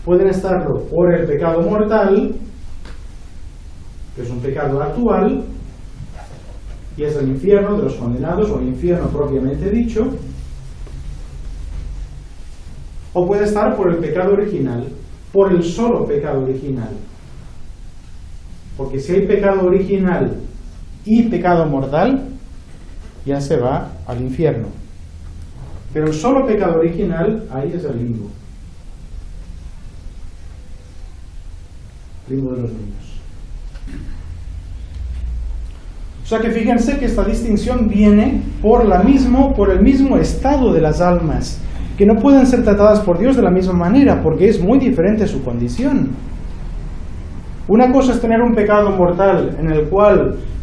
pueden estarlo por el pecado mortal, que es un pecado actual, y es el infierno de los condenados, o el infierno propiamente dicho, o puede estar por el pecado original, por el solo pecado original. Porque si hay pecado original y pecado mortal, ya se va al infierno. Pero el solo pecado original, ahí es el limbo. Limbo de los niños. O sea que fíjense que esta distinción viene por el mismo estado de las almas, que no pueden ser tratadas por Dios de la misma manera, porque es muy diferente su condición. Una cosa es tener un pecado mortal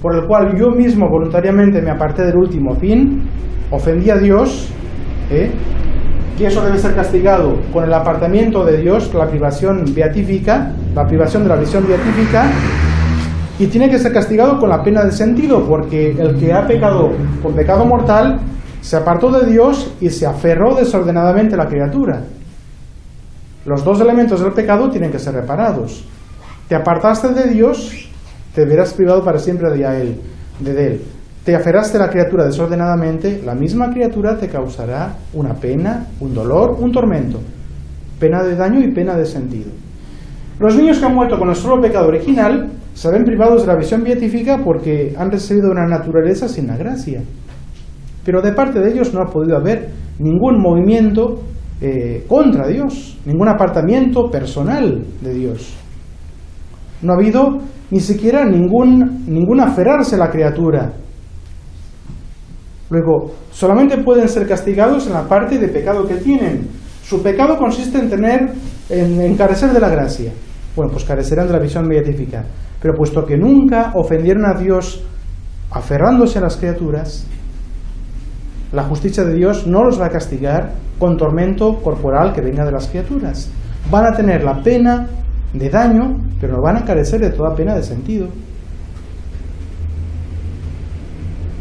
por el cual yo mismo voluntariamente me aparté del último fin, ofendí a Dios, y eso debe ser castigado con el apartamiento de Dios, la privación beatífica, la privación de la visión beatífica, y tiene que ser castigado con la pena del sentido, porque el que ha pecado con pecado mortal se apartó de Dios y se aferró desordenadamente a la criatura. Los dos elementos del pecado tienen que ser reparados. Te apartaste de Dios, te verás privado para siempre de Él. te aferraste a la criatura desordenadamente, la misma criatura te causará una pena, un dolor, un tormento. Pena de daño y pena de sentido. Los niños que han muerto con el solo pecado original se ven privados de la visión beatífica porque han recibido una naturaleza sin la gracia. Pero de parte de ellos no ha podido haber ningún movimiento contra Dios, ningún apartamiento personal de Dios. No ha habido ni siquiera ningún aferrarse a la criatura. Luego, solamente pueden ser castigados en la parte de pecado que tienen. Su pecado consiste en carecer de la gracia. Bueno, pues carecerán de la visión beatífica. Pero puesto que nunca ofendieron a Dios aferrándose a las criaturas, la justicia de Dios no los va a castigar con tormento corporal que venga de las criaturas. Van a tener la pena de daño, pero no van a carecer de toda pena de sentido.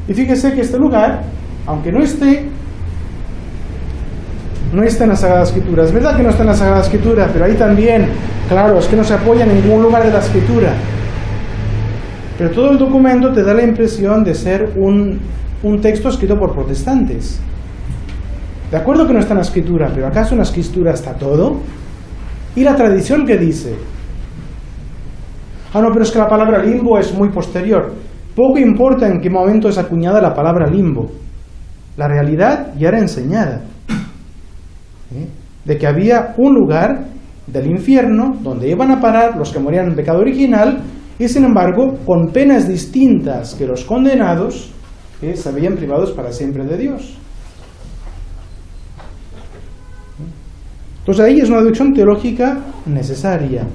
Y fíjese que este lugar, aunque no esté en la Sagrada Escritura, es verdad que no está en la Sagrada Escritura, pero ahí también, claro, es que no se apoya en ningún lugar de la Escritura. Pero todo el documento te da la impresión de ser un texto escrito por protestantes. De acuerdo que no está en la Escritura, pero ¿acaso en la Escritura está todo? ¿Y la tradición qué dice? Ah, no, pero es que la palabra limbo es muy posterior. Poco importa en qué momento es acuñada la palabra limbo. La realidad ya era enseñada. De que había un lugar del infierno donde iban a parar los que morían en pecado original y sin embargo con penas distintas que los condenados se veían privados para siempre de Dios. Entonces ahí es una deducción teológica necesaria.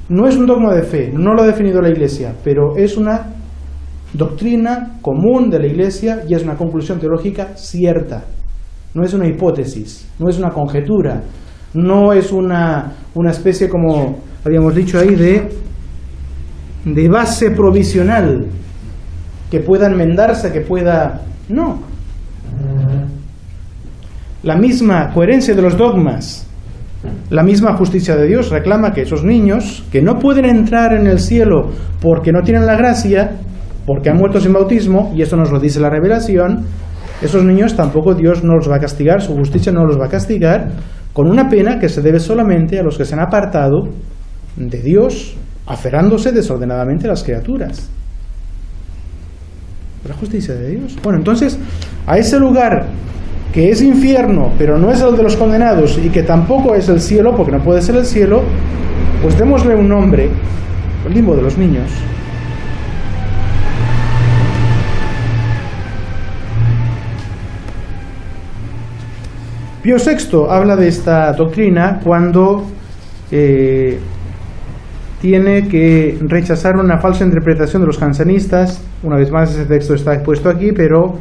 No es un dogma de fe, no lo ha definido la Iglesia, pero es una doctrina común de la Iglesia y es una conclusión teológica cierta. No es una hipótesis, no es una conjetura, no es una especie, como habíamos dicho ahí, de base provisional que pueda enmendarse, que pueda... No. La misma coherencia de los dogmas, la misma justicia de Dios reclama que esos niños que no pueden entrar en el cielo porque no tienen la gracia, porque han muerto sin bautismo, y esto nos lo dice la revelación, esos niños tampoco Dios no los va a castigar, su justicia no los va a castigar, con una pena que se debe solamente a los que se han apartado de Dios, aferrándose desordenadamente a las criaturas. La justicia de Dios. Bueno, entonces, a ese lugar que es infierno, pero no es el de los condenados, y que tampoco es el cielo, porque no puede ser el cielo, pues démosle un nombre, el limbo de los niños. Pío VI habla de esta doctrina cuando tiene que rechazar una falsa interpretación de los jansenistas. Una vez más, ese texto está expuesto aquí, pero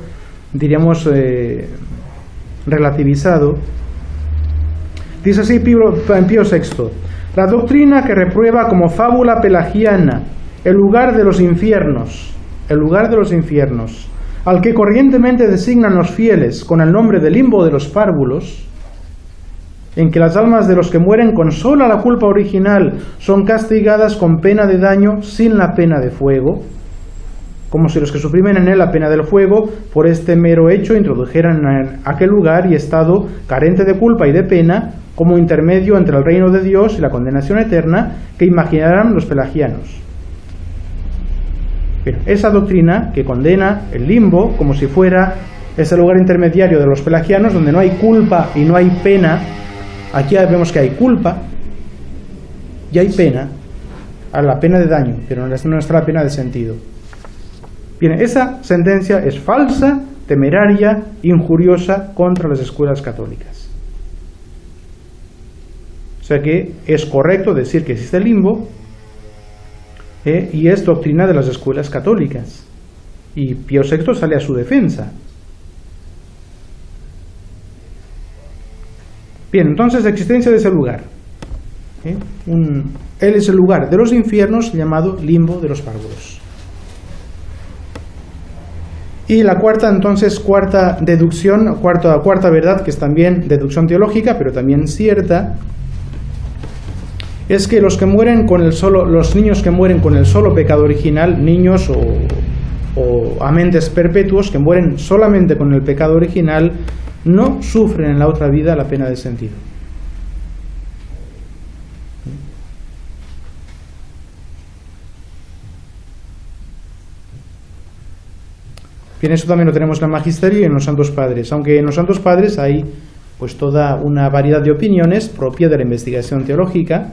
diríamos relativizado. Dice así Pío VI: la doctrina que reprueba como fábula pelagiana el lugar de los infiernos, al que corrientemente designan los fieles con el nombre de limbo de los párvulos, en que las almas de los que mueren con sola la culpa original son castigadas con pena de daño sin la pena de fuego, como si los que suprimen en él la pena del fuego por este mero hecho introdujeran en aquel lugar y estado carente de culpa y de pena como intermedio entre el reino de Dios y la condenación eterna que imaginarán los pelagianos. Bien, esa doctrina que condena el limbo como si fuera ese lugar intermediario de los pelagianos donde no hay culpa y no hay pena. Aquí vemos que hay culpa y hay pena, a la pena de daño, pero no está la pena de sentido. Bien, esa sentencia es falsa, temeraria, injuriosa contra las escuelas católicas. O sea que es correcto decir que existe el limbo, y es doctrina de las escuelas católicas. Y Pío VI sale a su defensa. Bien, entonces, existencia de ese lugar. Él es el lugar de los infiernos llamado limbo de los párvulos. Y la cuarta deducción, cuarta verdad, que es también deducción teológica, pero también cierta, es que los niños que mueren con el solo pecado original, niños o amentes perpetuos que mueren solamente con el pecado original, no sufren en la otra vida la pena de sentido. Bien, eso también lo tenemos en el Magisterio y en los Santos Padres, aunque en los Santos Padres hay pues toda una variedad de opiniones propia de la investigación teológica.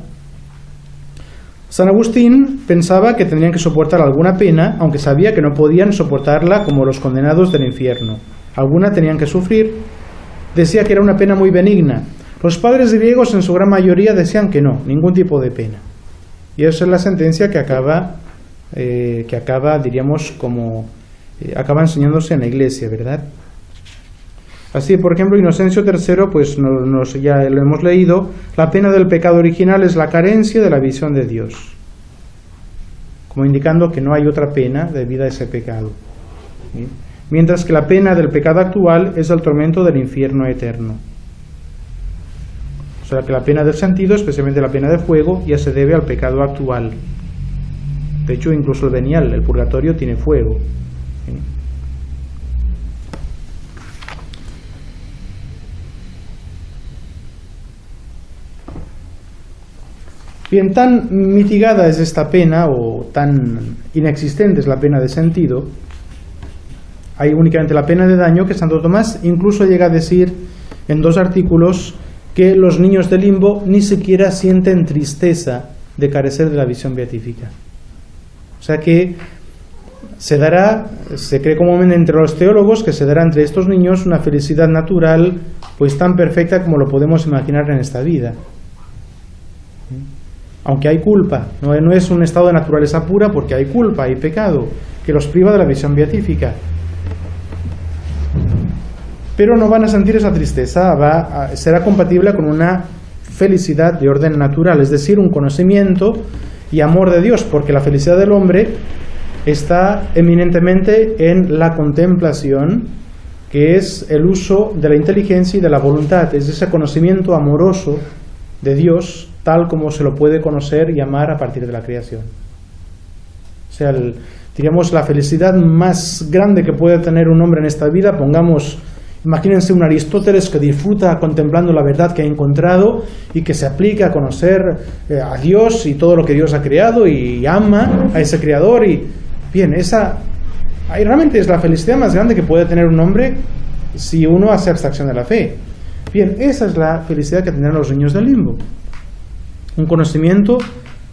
San Agustín pensaba que tendrían que soportar alguna pena, aunque sabía que no podían soportarla como los condenados del infierno. Alguna tenían que sufrir. Decía que era una pena muy benigna. Los padres griegos en su gran mayoría decían que no, ningún tipo de pena. Y esa es la sentencia que acaba, diríamos, acaba enseñándose en la Iglesia, ¿verdad? Así, por ejemplo, Inocencio III, pues ya lo hemos leído, la pena del pecado original es la carencia de la visión de Dios, como indicando que no hay otra pena debida a ese pecado. ¿Sí? Mientras que la pena del pecado actual es el tormento del infierno eterno. O sea que la pena del sentido, especialmente la pena de fuego, ya se debe al pecado actual. De hecho, incluso el venial, el purgatorio, tiene fuego. ¿Sí? Bien, tan mitigada es esta pena, o tan inexistente es la pena de sentido, hay únicamente la pena de daño, que Santo Tomás incluso llega a decir en 2 artículos que los niños del limbo ni siquiera sienten tristeza de carecer de la visión beatífica. O sea que se cree comúnmente entre los teólogos que se dará entre estos niños una felicidad natural, pues tan perfecta como lo podemos imaginar en esta vida. Aunque hay culpa, no es un estado de naturaleza pura, porque hay culpa, hay pecado, que los priva de la visión beatífica. Pero no van a sentir esa tristeza, será compatible con una felicidad de orden natural, es decir, un conocimiento y amor de Dios, porque la felicidad del hombre está eminentemente en la contemplación, que es el uso de la inteligencia y de la voluntad, es ese conocimiento amoroso de Dios, tal como se lo puede conocer y amar a partir de la creación. O sea, diríamos, la felicidad más grande que puede tener un hombre en esta vida, imagínense un Aristóteles que disfruta contemplando la verdad que ha encontrado y que se aplica a conocer a Dios y todo lo que Dios ha creado y ama a ese creador. Y bien, ahí realmente es la felicidad más grande que puede tener un hombre si uno hace abstracción de la fe. Bien, esa es la felicidad que tendrán los niños del limbo. Un conocimiento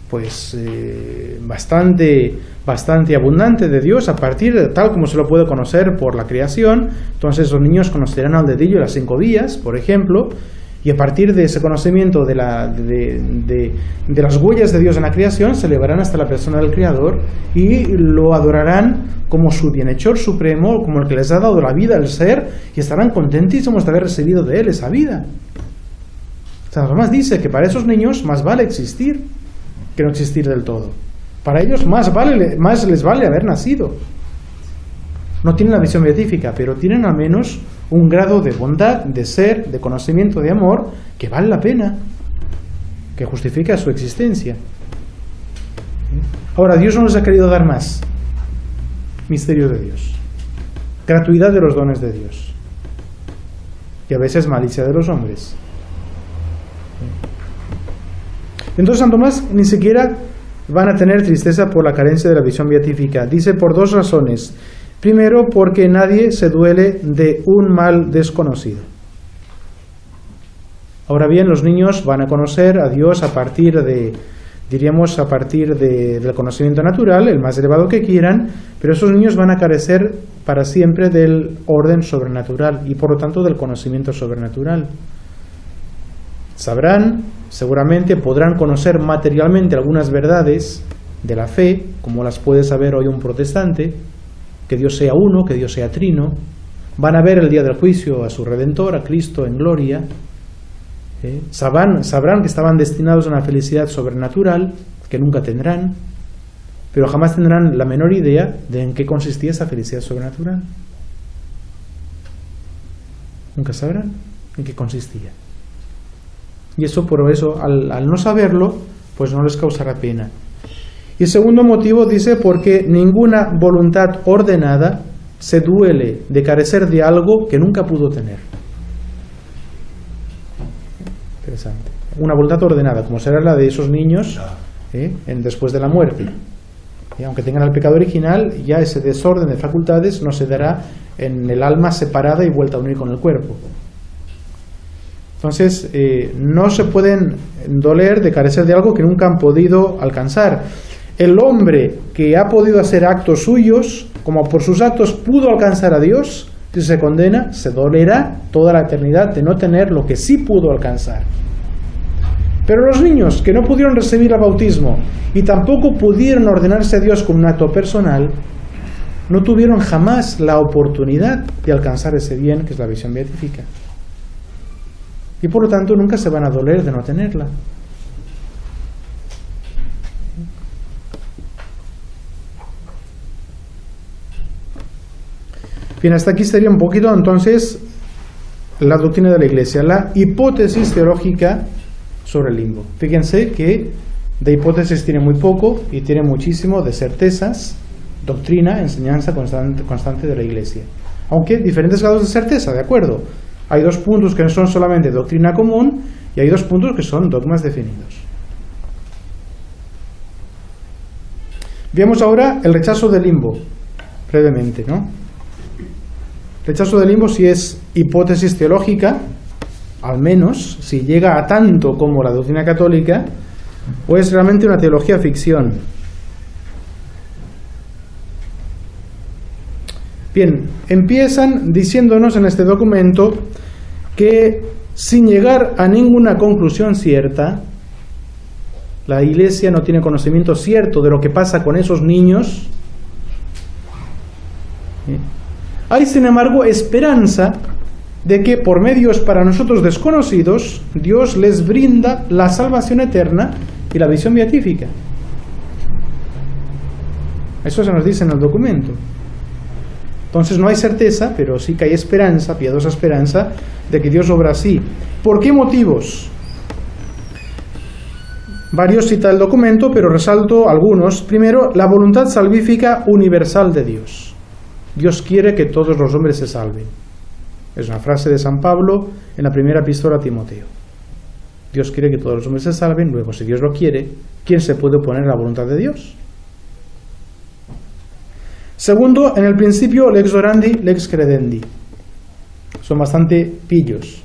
pues bastante abundante de Dios a partir de tal como se lo puede conocer por la creación. Entonces los niños conocerán al dedillo las 5 vías, por ejemplo, y a partir de ese conocimiento de las huellas de Dios en la creación se elevarán hasta la persona del Creador y lo adorarán como su bienhechor supremo, como el que les ha dado la vida, el ser, y estarán contentísimos de haber recibido de él esa vida. San Tomás dice que para esos niños más vale existir que no existir del todo. Para ellos más les vale haber nacido. No tienen la visión beatífica, pero tienen al menos un grado de bondad, de ser, de conocimiento, de amor, que vale la pena, que justifica su existencia. Ahora, Dios no les ha querido dar más. Misterio de Dios. Gratuidad de los dones de Dios. Y a veces malicia de los hombres. Entonces San Tomás ni siquiera van a tener tristeza por la carencia de la visión beatífica. Dice por 2 razones. Primero, porque nadie se duele de un mal desconocido. Ahora bien, los niños van a conocer a Dios a partir del conocimiento natural, el más elevado que quieran, pero esos niños van a carecer para siempre del orden sobrenatural y por lo tanto del conocimiento sobrenatural. Sabrán, seguramente podrán conocer materialmente algunas verdades de la fe, como las puede saber hoy un protestante, que Dios sea uno, que Dios sea trino. Van a ver el día del juicio a su Redentor, a Cristo en gloria. Sabrán que estaban destinados a una felicidad sobrenatural, que nunca tendrán, pero jamás tendrán la menor idea de en qué consistía esa felicidad sobrenatural. Nunca sabrán en qué consistía. Y eso, por eso, al no saberlo, pues no les causará pena. Y segundo motivo dice porque ninguna voluntad ordenada se duele de carecer de algo que nunca pudo tener. Interesante. Una voluntad ordenada, como será la de esos niños después de la muerte. Y aunque tengan el pecado original, ya ese desorden de facultades no se dará en el alma separada y vuelta a unir con el cuerpo. Entonces, no se pueden doler de carecer de algo que nunca han podido alcanzar. El hombre que ha podido hacer actos suyos, como por sus actos pudo alcanzar a Dios, si se condena, se dolerá toda la eternidad de no tener lo que sí pudo alcanzar. Pero los niños que no pudieron recibir el bautismo y tampoco pudieron ordenarse a Dios con un acto personal, no tuvieron jamás la oportunidad de alcanzar ese bien que es la visión beatífica. Y por lo tanto nunca se van a doler de no tenerla. Bien, hasta aquí sería un poquito entonces la doctrina de la Iglesia, la hipótesis teológica sobre el limbo. Fíjense que de hipótesis tiene muy poco y tiene muchísimo de certezas, doctrina, enseñanza constante de la Iglesia. Aunque diferentes grados de certeza, ¿de acuerdo? Hay 2 puntos que no son solamente doctrina común y hay 2 puntos que son dogmas definidos. Veamos ahora el rechazo del limbo, brevemente, ¿no? Rechazo del limbo, si es hipótesis teológica, al menos, si llega a tanto como la doctrina católica, o es realmente una teología ficción. Bien, empiezan diciéndonos en este documento que sin llegar a ninguna conclusión cierta, la Iglesia no tiene conocimiento cierto de lo que pasa con esos niños. Hay, sin embargo, esperanza de que por medios para nosotros desconocidos, Dios les brinda la salvación eterna y la visión beatífica. Eso se nos dice en el documento. Entonces no hay certeza, pero sí que hay esperanza, piadosa esperanza, de que Dios obra así. ¿Por qué motivos? Varios cita el documento, pero resalto algunos. Primero, la voluntad salvífica universal de Dios. Dios quiere que todos los hombres se salven. Es una frase de San Pablo en la primera epístola a Timoteo. Dios quiere que todos los hombres se salven, luego si Dios lo quiere, ¿quién se puede oponer a la voluntad de Dios? Segundo, en el principio, lex orandi, lex credendi. Son bastante pillos.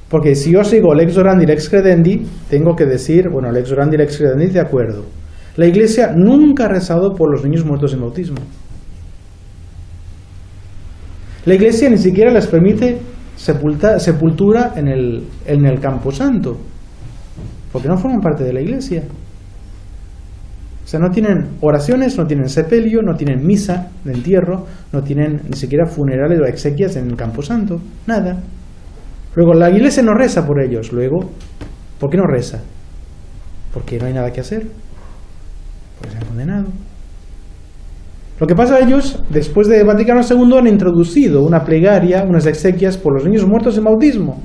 Porque si yo sigo lex orandi, lex credendi, tengo que decir, bueno, lex orandi, lex credendi, de acuerdo. La Iglesia nunca ha rezado por los niños muertos en bautismo. La Iglesia ni siquiera les permite sepultura en el Camposanto, porque no forman parte de la Iglesia. O sea, no tienen oraciones, no tienen sepelio, no tienen misa de entierro, no tienen ni siquiera funerales o exequias en el Camposanto, nada. Luego, la Iglesia no reza por ellos. Luego, ¿por qué no reza? Porque no hay nada que hacer, porque se han condenado. Lo que pasa, ellos, después de Vaticano II, han introducido una plegaria, unas exequias por los niños muertos en bautismo.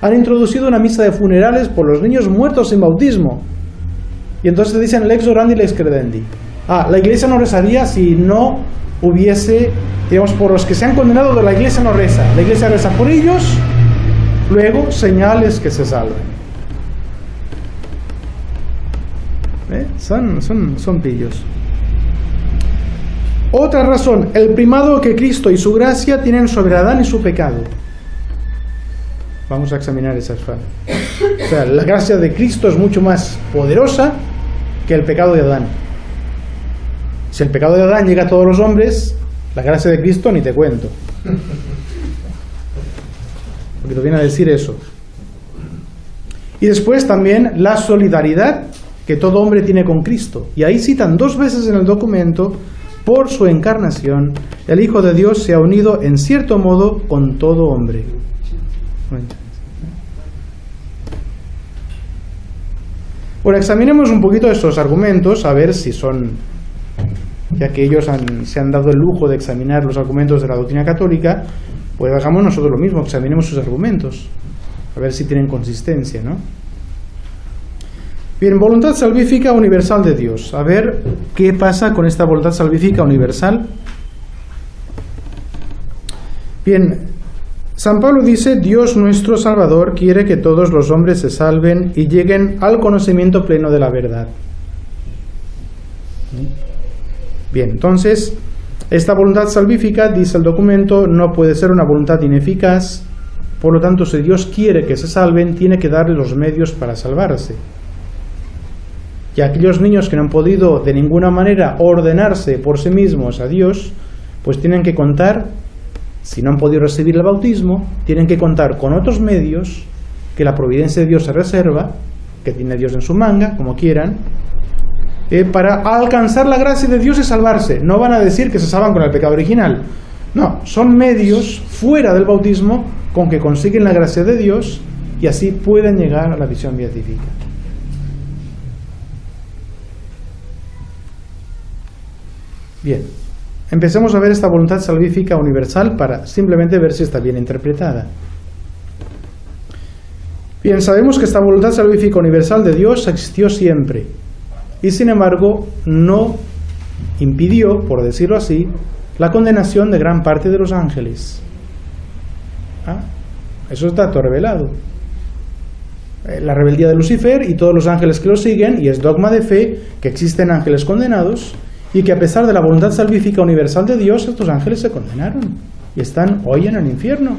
Han introducido una misa de funerales por los niños muertos en bautismo. Y entonces dicen lex orandi, lex credendi. La Iglesia no rezaría si no hubiese, digamos, por los que se han condenado, la Iglesia no reza. La Iglesia reza por ellos, luego señales que se salven. Son pillos. Otra razón, el primado que Cristo y su gracia tienen sobre Adán y su pecado. Vamos a examinar esa frase. O sea, la gracia de Cristo es mucho más poderosa que el pecado de Adán. Si el pecado de Adán llega a todos los hombres, la gracia de Cristo ni te cuento. Porque te viene a decir eso. Y después también la solidaridad que todo hombre tiene con Cristo. Y ahí citan 2 veces en el documento: por su encarnación, el Hijo de Dios se ha unido en cierto modo con todo hombre. Bueno, examinemos un poquito estos argumentos, a ver si son, ya que ellos se han dado el lujo de examinar los argumentos de la doctrina católica, pues hagamos nosotros lo mismo, examinemos sus argumentos, a ver si tienen consistencia, ¿no? Bien, voluntad salvífica universal de Dios. A ver qué pasa con esta voluntad salvífica universal. Bien, San Pablo dice: Dios nuestro Salvador quiere que todos los hombres se salven y lleguen al conocimiento pleno de la verdad. Bien, entonces, esta voluntad salvífica, dice el documento, no puede ser una voluntad ineficaz. Por lo tanto, si Dios quiere que se salven, tiene que darle los medios para salvarse. Y aquellos niños que no han podido de ninguna manera ordenarse por sí mismos a Dios, pues tienen que contar, si no han podido recibir el bautismo, tienen que contar con otros medios que la providencia de Dios se reserva, que tiene Dios en su manga, como quieran, para alcanzar la gracia de Dios y salvarse. No van a decir que se salvan con el pecado original. No, son medios fuera del bautismo con que consiguen la gracia de Dios y así pueden llegar a la visión beatífica. Bien, empecemos a ver esta voluntad salvífica universal para simplemente ver si está bien interpretada. Bien, sabemos que esta voluntad salvífica universal de Dios existió siempre y sin embargo no impidió, por decirlo así, la condenación de gran parte de los ángeles. Eso es dato revelado. La rebeldía de Lucifer y todos los ángeles que lo siguen, y es dogma de fe que existen ángeles condenados y que a pesar de la voluntad salvífica universal de Dios, estos ángeles se condenaron y están hoy en el infierno.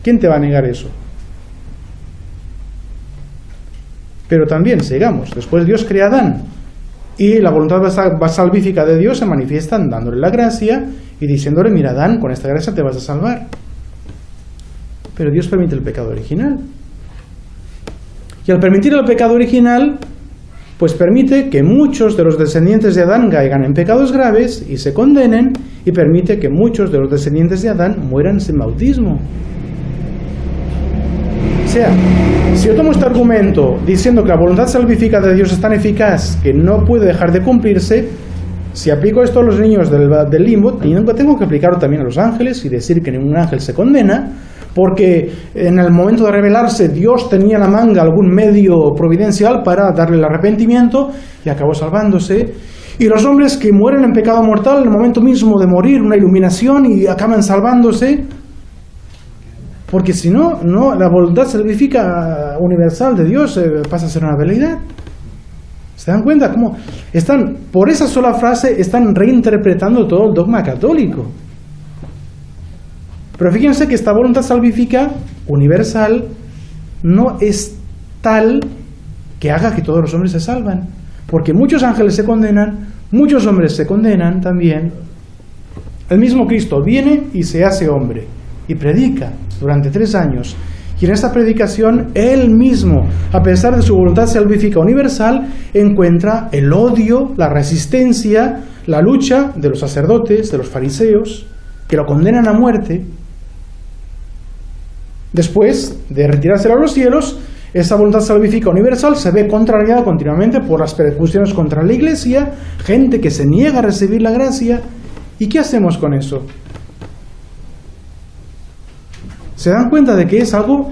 ¿Quién te va a negar eso? Pero también, sigamos, después Dios crea a Adán y la voluntad salvífica de Dios se manifiesta dándole la gracia y diciéndole: mira, Adán, con esta gracia te vas a salvar. Pero Dios permite el pecado original. Y al permitir el pecado original, pues permite que muchos de los descendientes de Adán caigan en pecados graves y se condenen, y permite que muchos de los descendientes de Adán mueran sin bautismo. O sea, si yo tomo este argumento diciendo que la voluntad salvífica de Dios es tan eficaz que no puede dejar de cumplirse, si aplico esto a los niños del limbo, tengo que aplicarlo también a los ángeles y decir que ningún ángel se condena, porque en el momento de rebelarse Dios tenía en la manga algún medio providencial para darle el arrepentimiento y acabó salvándose. Y los hombres que mueren en pecado mortal, en el momento mismo de morir, una iluminación y acaban salvándose, porque si no, la voluntad salvífica universal de Dios pasa a ser una veleidad. ¿Se dan cuenta cómo están, por esa sola frase, están reinterpretando todo el dogma católico? Pero fíjense que esta voluntad salvífica universal no es tal que haga que todos los hombres se salvan, porque muchos ángeles se condenan, muchos hombres se condenan también. El mismo Cristo viene y se hace hombre y predica durante 3 años. Y en esta predicación, Él mismo, a pesar de su voluntad salvífica universal, encuentra el odio, la resistencia, la lucha de los sacerdotes, de los fariseos, que lo condenan a muerte. Después de retirarse a los cielos, esa voluntad salvífica universal se ve contrariada continuamente por las persecuciones contra la Iglesia, gente que se niega a recibir la gracia. ¿Y qué hacemos con eso? ¿Se dan cuenta de que es algo?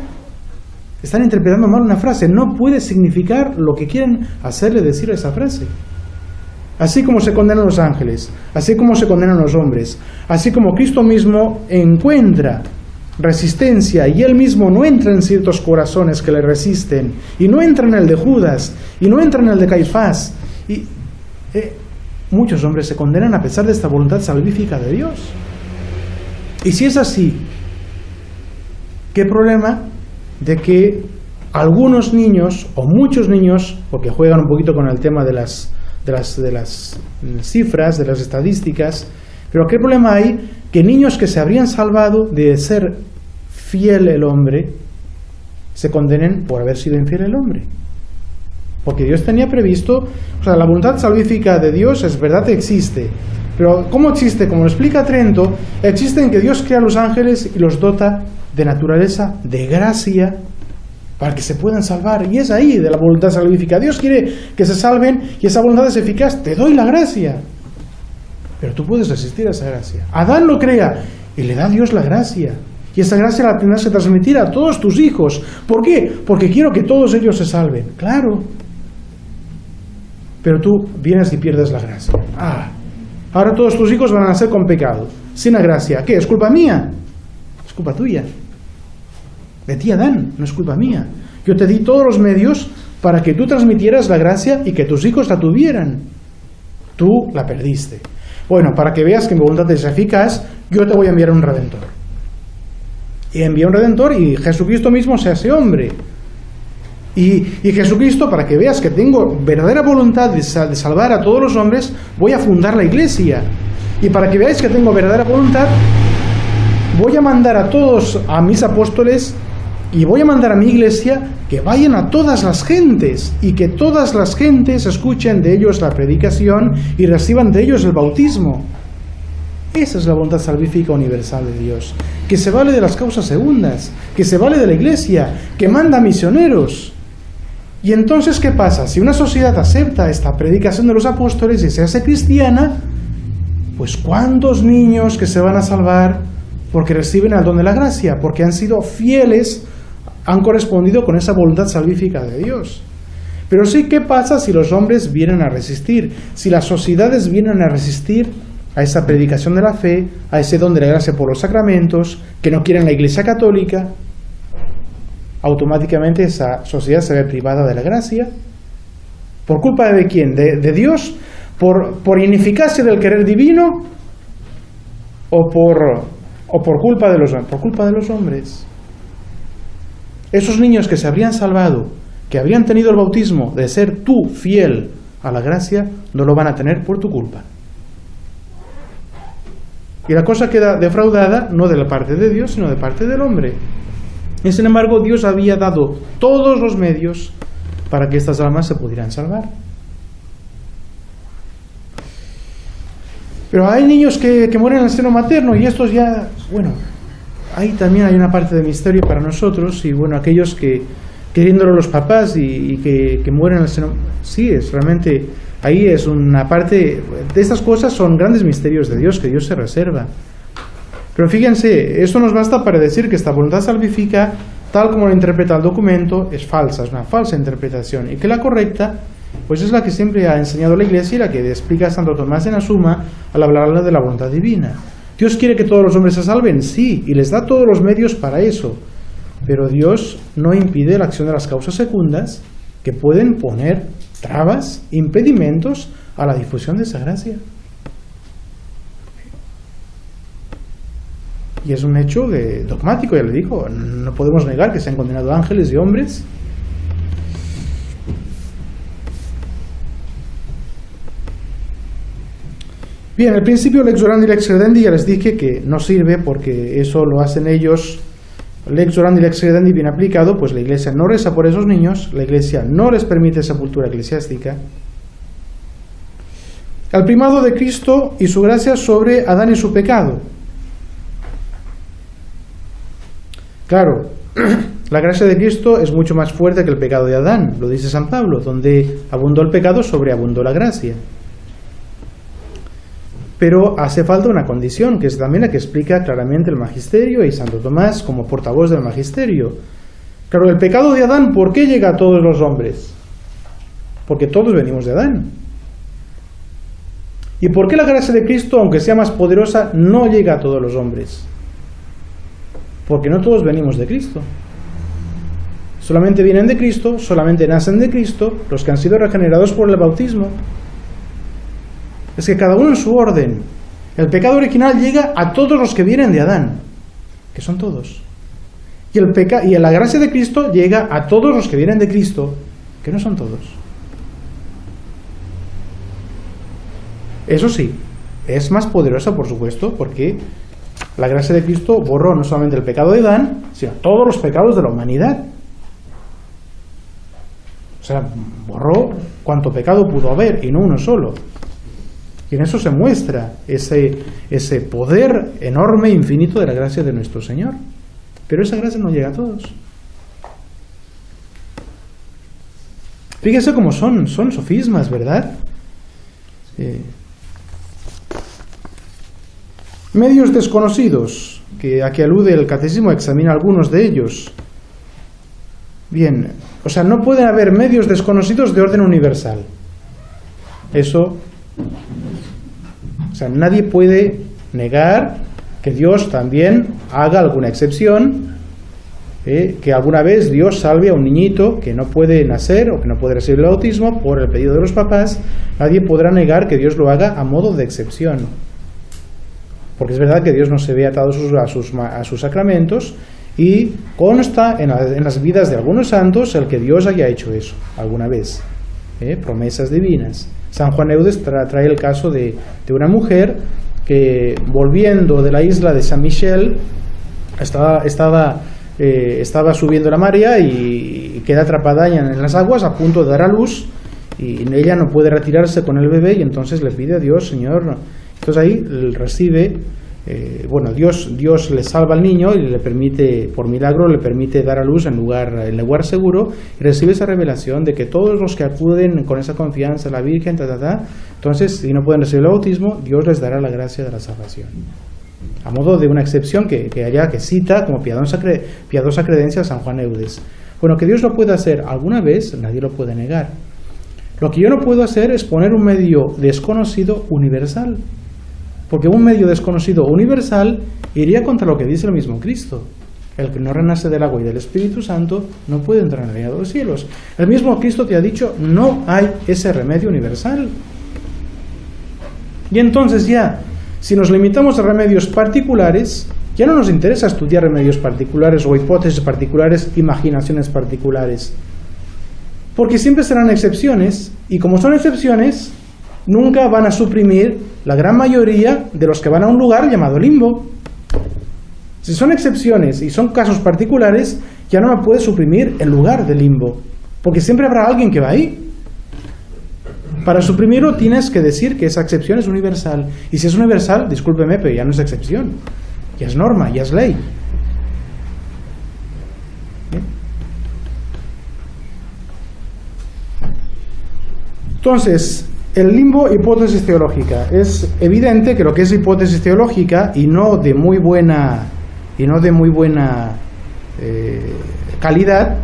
Están interpretando mal una frase. No puede significar lo que quieren hacerle decir a esa frase. Así como se condenan los ángeles, así como se condenan los hombres, así como Cristo mismo encuentra resistencia y Él mismo no entra en ciertos corazones que le resisten, y no entra en el de Judas, y no entra en el de Caifás, y muchos hombres se condenan a pesar de esta voluntad salvífica de Dios. Y si es así, ¿qué problema de que algunos niños, o muchos niños, porque juegan un poquito con el tema de las cifras, de las estadísticas, pero qué problema hay que niños que se habrían salvado de ser fiel el hombre se condenen por haber sido infiel el hombre? Porque Dios tenía previsto, o sea, la voluntad salvífica de Dios es verdad que existe, pero ¿cómo existe? Como lo explica Trento, existe en que Dios crea a los ángeles y los dota de naturaleza, de gracia, para que se puedan salvar. Y es ahí de la voluntad salvífica. Dios quiere que se salven y esa voluntad es eficaz. Te doy la gracia. Pero tú puedes resistir a esa gracia. Adán lo crea y le da a Dios la gracia. Y esa gracia la tendrás que transmitir a todos tus hijos. ¿Por qué? Porque quiero que todos ellos se salven. Claro. pero tú vienes y pierdes la gracia. Ahora todos tus hijos van a nacer con pecado, sin la gracia. ¿Qué? ¿Es culpa mía? Es culpa tuya. De ti, Adán, no es culpa mía. Yo te di todos los medios para que tú transmitieras la gracia y que tus hijos la tuvieran. Tú la perdiste. Bueno, para que veas que mi voluntad es eficaz, yo te voy a enviar un Redentor. Y envía un Redentor y Jesucristo mismo se hace hombre. Y Jesucristo, para que veas que tengo verdadera voluntad de salvar a todos los hombres, voy a fundar la iglesia. Y para que veáis que tengo verdadera voluntad, voy a mandar a todos, a mis apóstoles, y voy a mandar a mi iglesia que vayan a todas las gentes y que todas las gentes escuchen de ellos la predicación y reciban de ellos el bautismo. Esa es la voluntad salvífica universal de Dios, que se vale de las causas segundas, que se vale de la iglesia, que manda misioneros. Y entonces, ¿qué pasa? Si una sociedad acepta esta predicación de los apóstoles y se hace cristiana, pues ¿cuántos niños que se van a salvar porque reciben el don de la gracia? Porque han sido fieles, han correspondido con esa voluntad salvífica de Dios. Pero sí, ¿qué pasa si los hombres vienen a resistir? Si las sociedades vienen a resistir a esa predicación de la fe, a ese don de la gracia por los sacramentos, que no quieren la Iglesia Católica, automáticamente esa sociedad se ve privada de la gracia. ¿Por culpa de quién? ¿De Dios? ¿Por ineficacia del querer divino? ¿O por culpa de los hombres? Por culpa de los hombres. Esos niños que se habrían salvado, que habrían tenido el bautismo de ser tú fiel a la gracia, no lo van a tener por tu culpa. Y la cosa queda defraudada no de la parte de Dios, sino de parte del hombre. Y sin embargo, Dios había dado todos los medios para que estas almas se pudieran salvar. Pero hay niños que mueren en el seno materno y estos ya, bueno, ahí también hay una parte de misterio para nosotros. Y bueno, aquellos que queriéndolo los papás y que mueren en el seno, sí, es realmente, ahí es una parte de estas cosas, son grandes misterios de Dios que Dios se reserva. Pero fíjense, esto nos basta para decir que esta voluntad salvífica, tal como lo interpreta el documento, es falsa, es una falsa interpretación, y que la correcta, pues es la que siempre ha enseñado la Iglesia y la que explica Santo Tomás de la Suma al hablar de la voluntad divina. ¿Dios quiere que todos los hombres se salven? Sí, y les da todos los medios para eso, pero Dios no impide la acción de las causas secundas que pueden poner trabas, impedimentos a la difusión de esa gracia. Y es un hecho dogmático, ya le digo, no podemos negar que se han condenado ángeles y hombres. Bien, el principio lex orandi lex credendi ya les dije que no sirve porque eso lo hacen ellos. Lex orandi lex credendi bien aplicado, pues la Iglesia no reza por esos niños, la Iglesia no les permite sepultura eclesiástica. El primado de Cristo y su gracia sobre Adán y su pecado. Claro, la gracia de Cristo es mucho más fuerte que el pecado de Adán, lo dice San Pablo, donde abundó el pecado, sobreabundó la gracia. Pero hace falta una condición, que es también la que explica claramente el Magisterio y Santo Tomás como portavoz del Magisterio. Claro, el pecado de Adán, ¿por qué llega a todos los hombres? Porque todos venimos de Adán. ¿Y por qué la gracia de Cristo, aunque sea más poderosa, no llega a todos los hombres? Porque no todos venimos de Cristo. Solamente vienen de Cristo, solamente nacen de Cristo los que han sido regenerados por el bautismo. Es que cada uno en su orden. El pecado original llega a todos los que vienen de Adán, que son todos. Y la gracia de Cristo llega a todos los que vienen de Cristo, que no son todos. Eso sí, es más poderosa, por supuesto, porque la gracia de Cristo borró no solamente el pecado de Adán, sino todos los pecados de la humanidad. O sea, borró cuanto pecado pudo haber, y no uno solo. Y en eso se muestra ese poder enorme, infinito de la gracia de nuestro Señor. Pero esa gracia no llega a todos. Fíjese cómo son sofismas, ¿verdad? Medios desconocidos, a que alude el Catecismo, examina algunos de ellos. Bien, o sea, no pueden haber medios desconocidos de orden universal. Eso, o sea, nadie puede negar que Dios también haga alguna excepción, que alguna vez Dios salve a un niñito que no puede nacer o que no puede recibir el bautismo por el pedido de los papás. Nadie podrá negar que Dios lo haga a modo de excepción, porque es verdad que Dios no se ve atado a sus sacramentos, y consta en las vidas de algunos santos el que Dios haya hecho eso alguna vez, promesas divinas. San Juan Eudes trae el caso de una mujer que, volviendo de la isla de San Michel, estaba subiendo la marea y queda atrapada en las aguas a punto de dar a luz, y ella no puede retirarse con el bebé, y entonces le pide a Dios: Señor. Entonces ahí recibe, Dios le salva al niño y le permite, por milagro, le permite dar a luz en lugar seguro, y recibe esa revelación de que todos los que acuden con esa confianza a la Virgen, entonces, si no pueden recibir el bautismo, Dios les dará la gracia de la salvación. A modo de una excepción que cita como piadosa creencia a San Juan Eudes. Bueno, que Dios lo pueda hacer alguna vez, nadie lo puede negar. Lo que yo no puedo hacer es poner un medio desconocido universal, porque un medio desconocido universal iría contra lo que dice el mismo Cristo: el que no renace del agua y del Espíritu Santo no puede entrar en el reino de los cielos. El mismo Cristo te ha dicho: no hay ese remedio universal. Y entonces ya, si nos limitamos a remedios particulares, ya no nos interesa estudiar remedios particulares o hipótesis particulares, imaginaciones particulares, porque siempre serán excepciones, y como son excepciones, nunca van a suprimir la gran mayoría de los que van a un lugar llamado limbo. Si son excepciones y son casos particulares, ya no me puede suprimir el lugar del limbo, porque siempre habrá alguien que va ahí. Para suprimirlo tienes que decir que esa excepción es universal. Y si es universal, discúlpeme, pero ya no es excepción. Ya es norma, ya es ley. Entonces, el limbo, hipótesis teológica. Es evidente que lo que es hipótesis teológica y no de muy buena calidad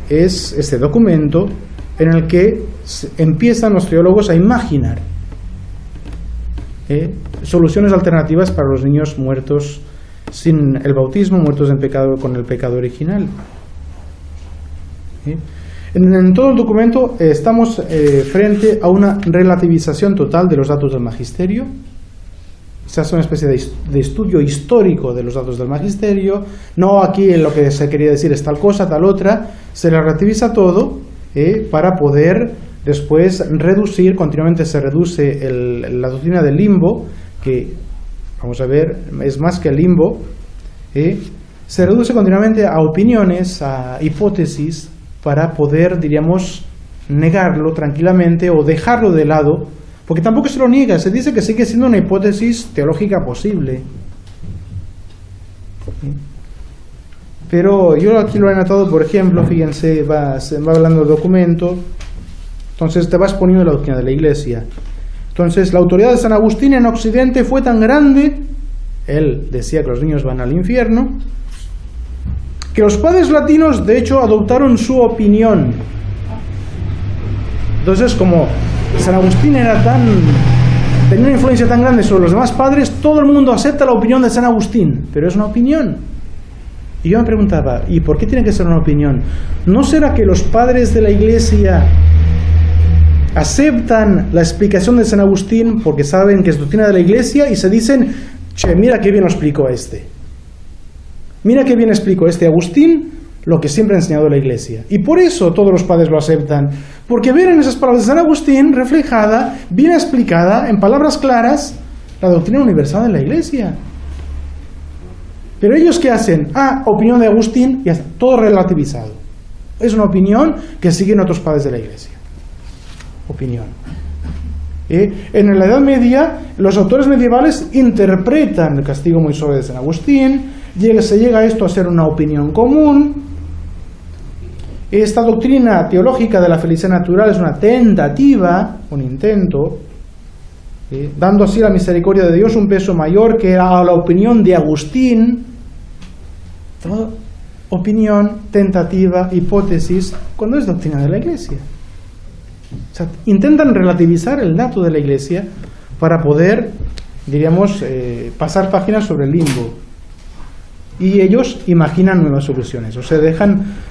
es este documento en el que empiezan los teólogos a imaginar soluciones alternativas para los niños muertos sin el bautismo, muertos en pecado, con el pecado original. En todo el documento estamos frente a una relativización total de los datos del magisterio. Se hace una especie de estudio histórico de los datos del magisterio. No aquí en lo que se quería decir es tal cosa, tal otra. Se relativiza todo para poder después reducir, continuamente se reduce la doctrina del limbo, que, vamos a ver, es más que el limbo. Se reduce continuamente a opiniones, a hipótesis, para poder, diríamos, negarlo tranquilamente o dejarlo de lado, porque tampoco se lo niega, se dice que sigue siendo una hipótesis teológica posible. Pero yo aquí lo he anotado, por ejemplo, fíjense, se va hablando del documento, entonces te vas poniendo la doctrina de la Iglesia. Entonces, la autoridad de San Agustín en Occidente fue tan grande, él decía que los niños van al infierno, que los padres latinos, de hecho, adoptaron su opinión. Entonces, como San Agustín tenía una influencia tan grande sobre los demás padres, todo el mundo acepta la opinión de San Agustín, pero es una opinión. Y yo me preguntaba, ¿y por qué tiene que ser una opinión? ¿No será que los padres de la Iglesia aceptan la explicación de San Agustín porque saben que es doctrina de la Iglesia y se dicen: che, mira qué bien lo explicó este? Mira qué bien explicó este Agustín lo que siempre ha enseñado la Iglesia. Y por eso todos los padres lo aceptan, porque ven en esas palabras de San Agustín reflejada, bien explicada, en palabras claras, la doctrina universal de la Iglesia. Pero ellos, ¿qué hacen? Opinión de Agustín, y todo relativizado. Es una opinión que siguen otros padres de la Iglesia. Opinión. En la Edad Media, los autores medievales interpretan el castigo muy suave de San Agustín, se llega a esto a ser una opinión común. Esta doctrina teológica de la felicidad natural es una tentativa, un intento, dando así a la misericordia de Dios un peso mayor que a la opinión de Agustín. Todo opinión, tentativa, hipótesis, cuando es doctrina de la Iglesia. O sea, intentan relativizar el dato de la Iglesia para poder, diríamos, pasar páginas sobre el limbo. Y ellos imaginan nuevas soluciones. O sea,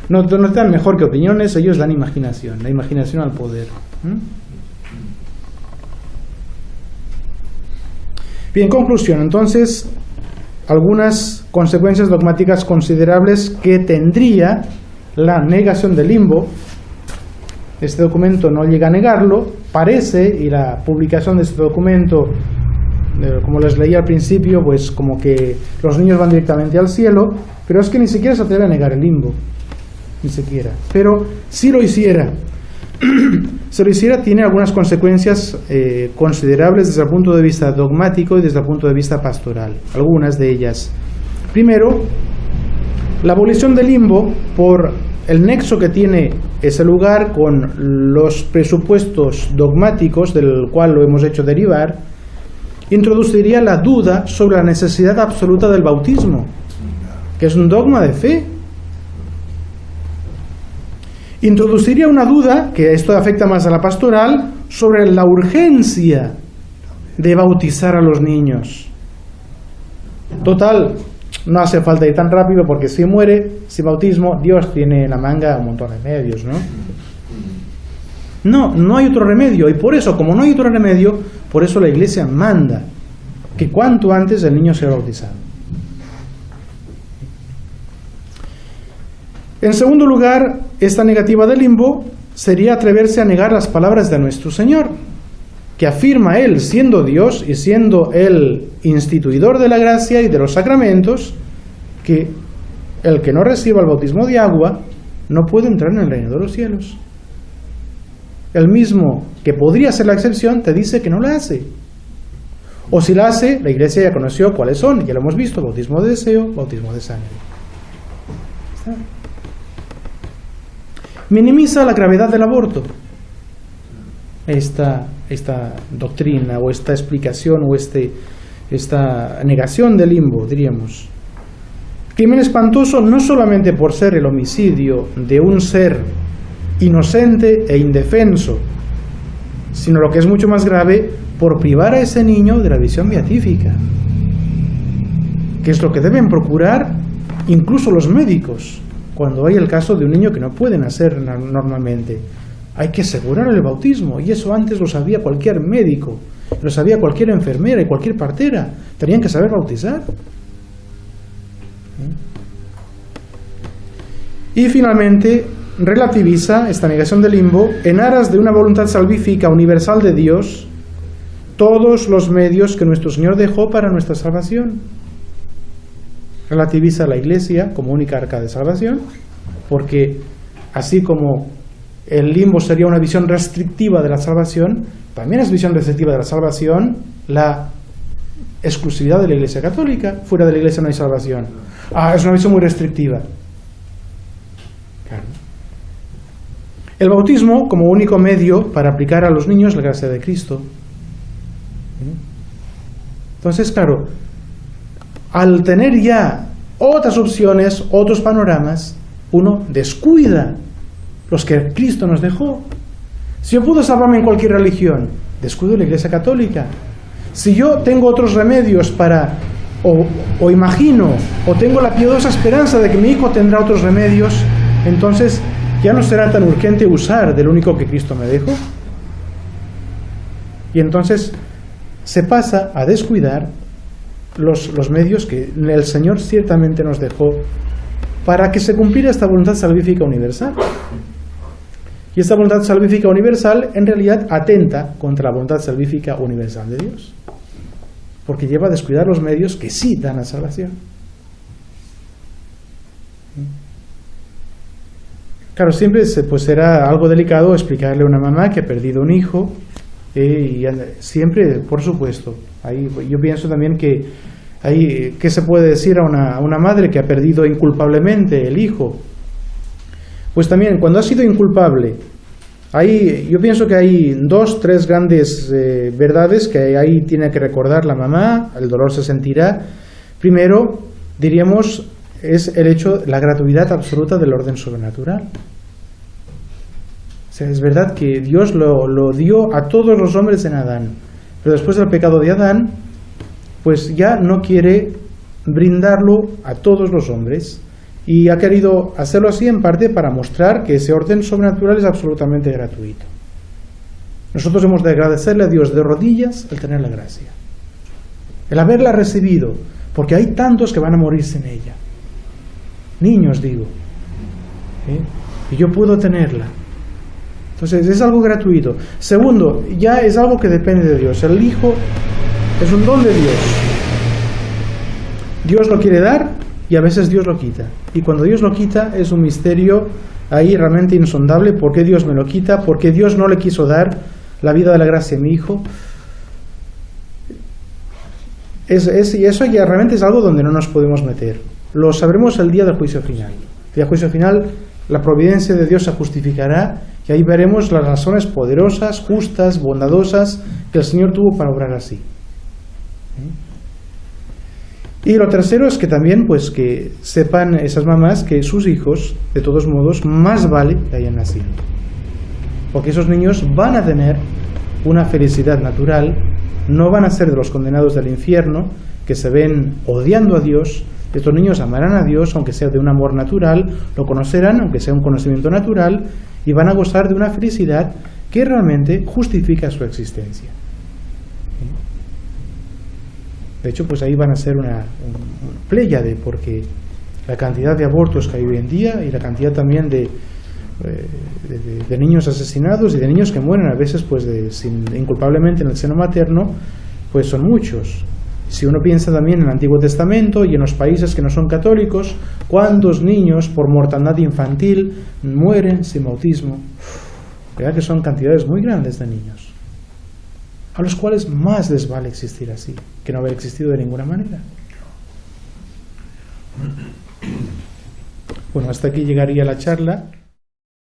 no dan mejor que opiniones, ellos dan imaginación, la imaginación al poder. Bien, conclusión. Entonces, algunas consecuencias dogmáticas considerables que tendría la negación del limbo. Este documento no llega a negarlo, parece, y la publicación de este documento, como les leí al principio, pues como que los niños van directamente al cielo, pero es que ni siquiera se atreve a negar el limbo, ni siquiera. Pero si lo hiciera, tiene algunas consecuencias considerables desde el punto de vista dogmático y desde el punto de vista pastoral, algunas de ellas. Primero, la abolición del limbo, por el nexo que tiene ese lugar con los presupuestos dogmáticos del cual lo hemos hecho derivar, introduciría la duda sobre la necesidad absoluta del bautismo, que es un dogma de fe. Introduciría una duda, que esto afecta más a la pastoral, sobre la urgencia de bautizar a los niños. Total, no hace falta ir tan rápido, porque si muere sin bautismo, Dios tiene en la manga un montón de medios, ¿no? No hay otro remedio, y por eso, como no hay otro remedio, por eso la Iglesia manda que cuanto antes el niño sea bautizado. En segundo lugar, esta negativa del limbo sería atreverse a negar las palabras de nuestro Señor, que afirma Él, siendo Dios y siendo el instituidor de la gracia y de los sacramentos, que el que no reciba el bautismo de agua no puede entrar en el reino de los cielos. El mismo que podría ser la excepción te dice que no la hace. O si la hace, la Iglesia ya conoció cuáles son, ya lo hemos visto: bautismo de deseo, bautismo de sangre. ¿Está? Minimiza la gravedad del aborto. Esta doctrina o esta explicación o esta negación del limbo, diríamos. Crimen espantoso no solamente por ser el homicidio de un ser inocente e indefenso, sino lo que es mucho más grave, por privar a ese niño de la visión beatífica, que es lo que deben procurar incluso los médicos cuando hay el caso de un niño que no puede nacer normalmente. Hay que asegurar el bautismo, y eso antes lo sabía cualquier médico, lo sabía cualquier enfermera y cualquier partera. Tenían que saber bautizar. Y finalmente relativiza esta negación del limbo en aras de una voluntad salvífica universal de Dios todos los medios que nuestro Señor dejó para nuestra salvación. Relativiza a la Iglesia como única arca de salvación, porque así como el limbo sería una visión restrictiva de la salvación, también es visión restrictiva de la salvación la exclusividad de la Iglesia católica. Fuera de la Iglesia no hay salvación. Es una visión muy restrictiva. Claro. El bautismo como único medio para aplicar a los niños la gracia de Cristo. Entonces, claro, al tener ya otras opciones, otros panoramas, uno descuida los que Cristo nos dejó. Si yo puedo salvarme en cualquier religión, descuido la Iglesia católica. Si yo tengo otros remedios para, o imagino, o tengo la piadosa esperanza de que mi hijo tendrá otros remedios, entonces ya no será tan urgente usar del único que Cristo me dejó. Y entonces se pasa a descuidar los medios que el Señor ciertamente nos dejó para que se cumpliera esta voluntad salvífica universal. Y esta voluntad salvífica universal en realidad atenta contra la voluntad salvífica universal de Dios, porque lleva a descuidar los medios que sí dan la salvación. Claro, siempre será algo delicado explicarle a una mamá que ha perdido un hijo, y siempre, por supuesto, yo pienso también que ¿qué se puede decir a una madre que ha perdido inculpablemente el hijo? Pues también, cuando ha sido inculpable, yo pienso que hay 2, 3 grandes verdades que ahí tiene que recordar la mamá. El dolor se sentirá. Primero, diríamos, es el hecho, la gratuidad absoluta del orden sobrenatural. sea, es verdad que Dios lo dio a todos los hombres en Adán, pero después del pecado de Adán, pues ya no quiere brindarlo a todos los hombres, y ha querido hacerlo así en parte para mostrar que ese orden sobrenatural es absolutamente gratuito. Nosotros hemos de agradecerle a Dios de rodillas el tener la gracia, el haberla recibido, porque hay tantos que van a morir sin ella. Niños, digo, y yo puedo tenerla. Entonces es algo gratuito. Segundo, ya es algo que depende de Dios. El Hijo es un don de Dios. Dios lo quiere dar y a veces Dios lo quita. Y cuando Dios lo quita es un misterio ahí realmente insondable. ¿Por qué Dios me lo quita? ¿Por qué Dios no le quiso dar la vida de la gracia a mi Hijo? Y eso ya realmente es algo donde no nos podemos meter. Lo sabremos el día del juicio final. El día del juicio final, la providencia de Dios se justificará y ahí veremos las razones poderosas, justas, bondadosas que el Señor tuvo para obrar así. Y lo tercero es que también, pues, que sepan esas mamás que sus hijos, de todos modos, más vale que hayan nacido. Porque esos niños van a tener una felicidad natural, no van a ser de los condenados del infierno, que se ven odiando a Dios. Estos niños amarán a Dios, aunque sea de un amor natural, lo conocerán, aunque sea un conocimiento natural, y van a gozar de una felicidad que realmente justifica su existencia. De hecho, pues ahí van a ser una pléyade, porque la cantidad de abortos que hay hoy en día y la cantidad también de niños asesinados y de niños que mueren a veces pues inculpablemente en el seno materno, pues son muchos. Si uno piensa también en el Antiguo Testamento y en los países que no son católicos, ¿cuántos niños por mortandad infantil mueren sin bautismo? ¿Verdad que son cantidades muy grandes de niños? A los cuales más les vale existir así, que no haber existido de ninguna manera. Bueno, hasta aquí llegaría la charla.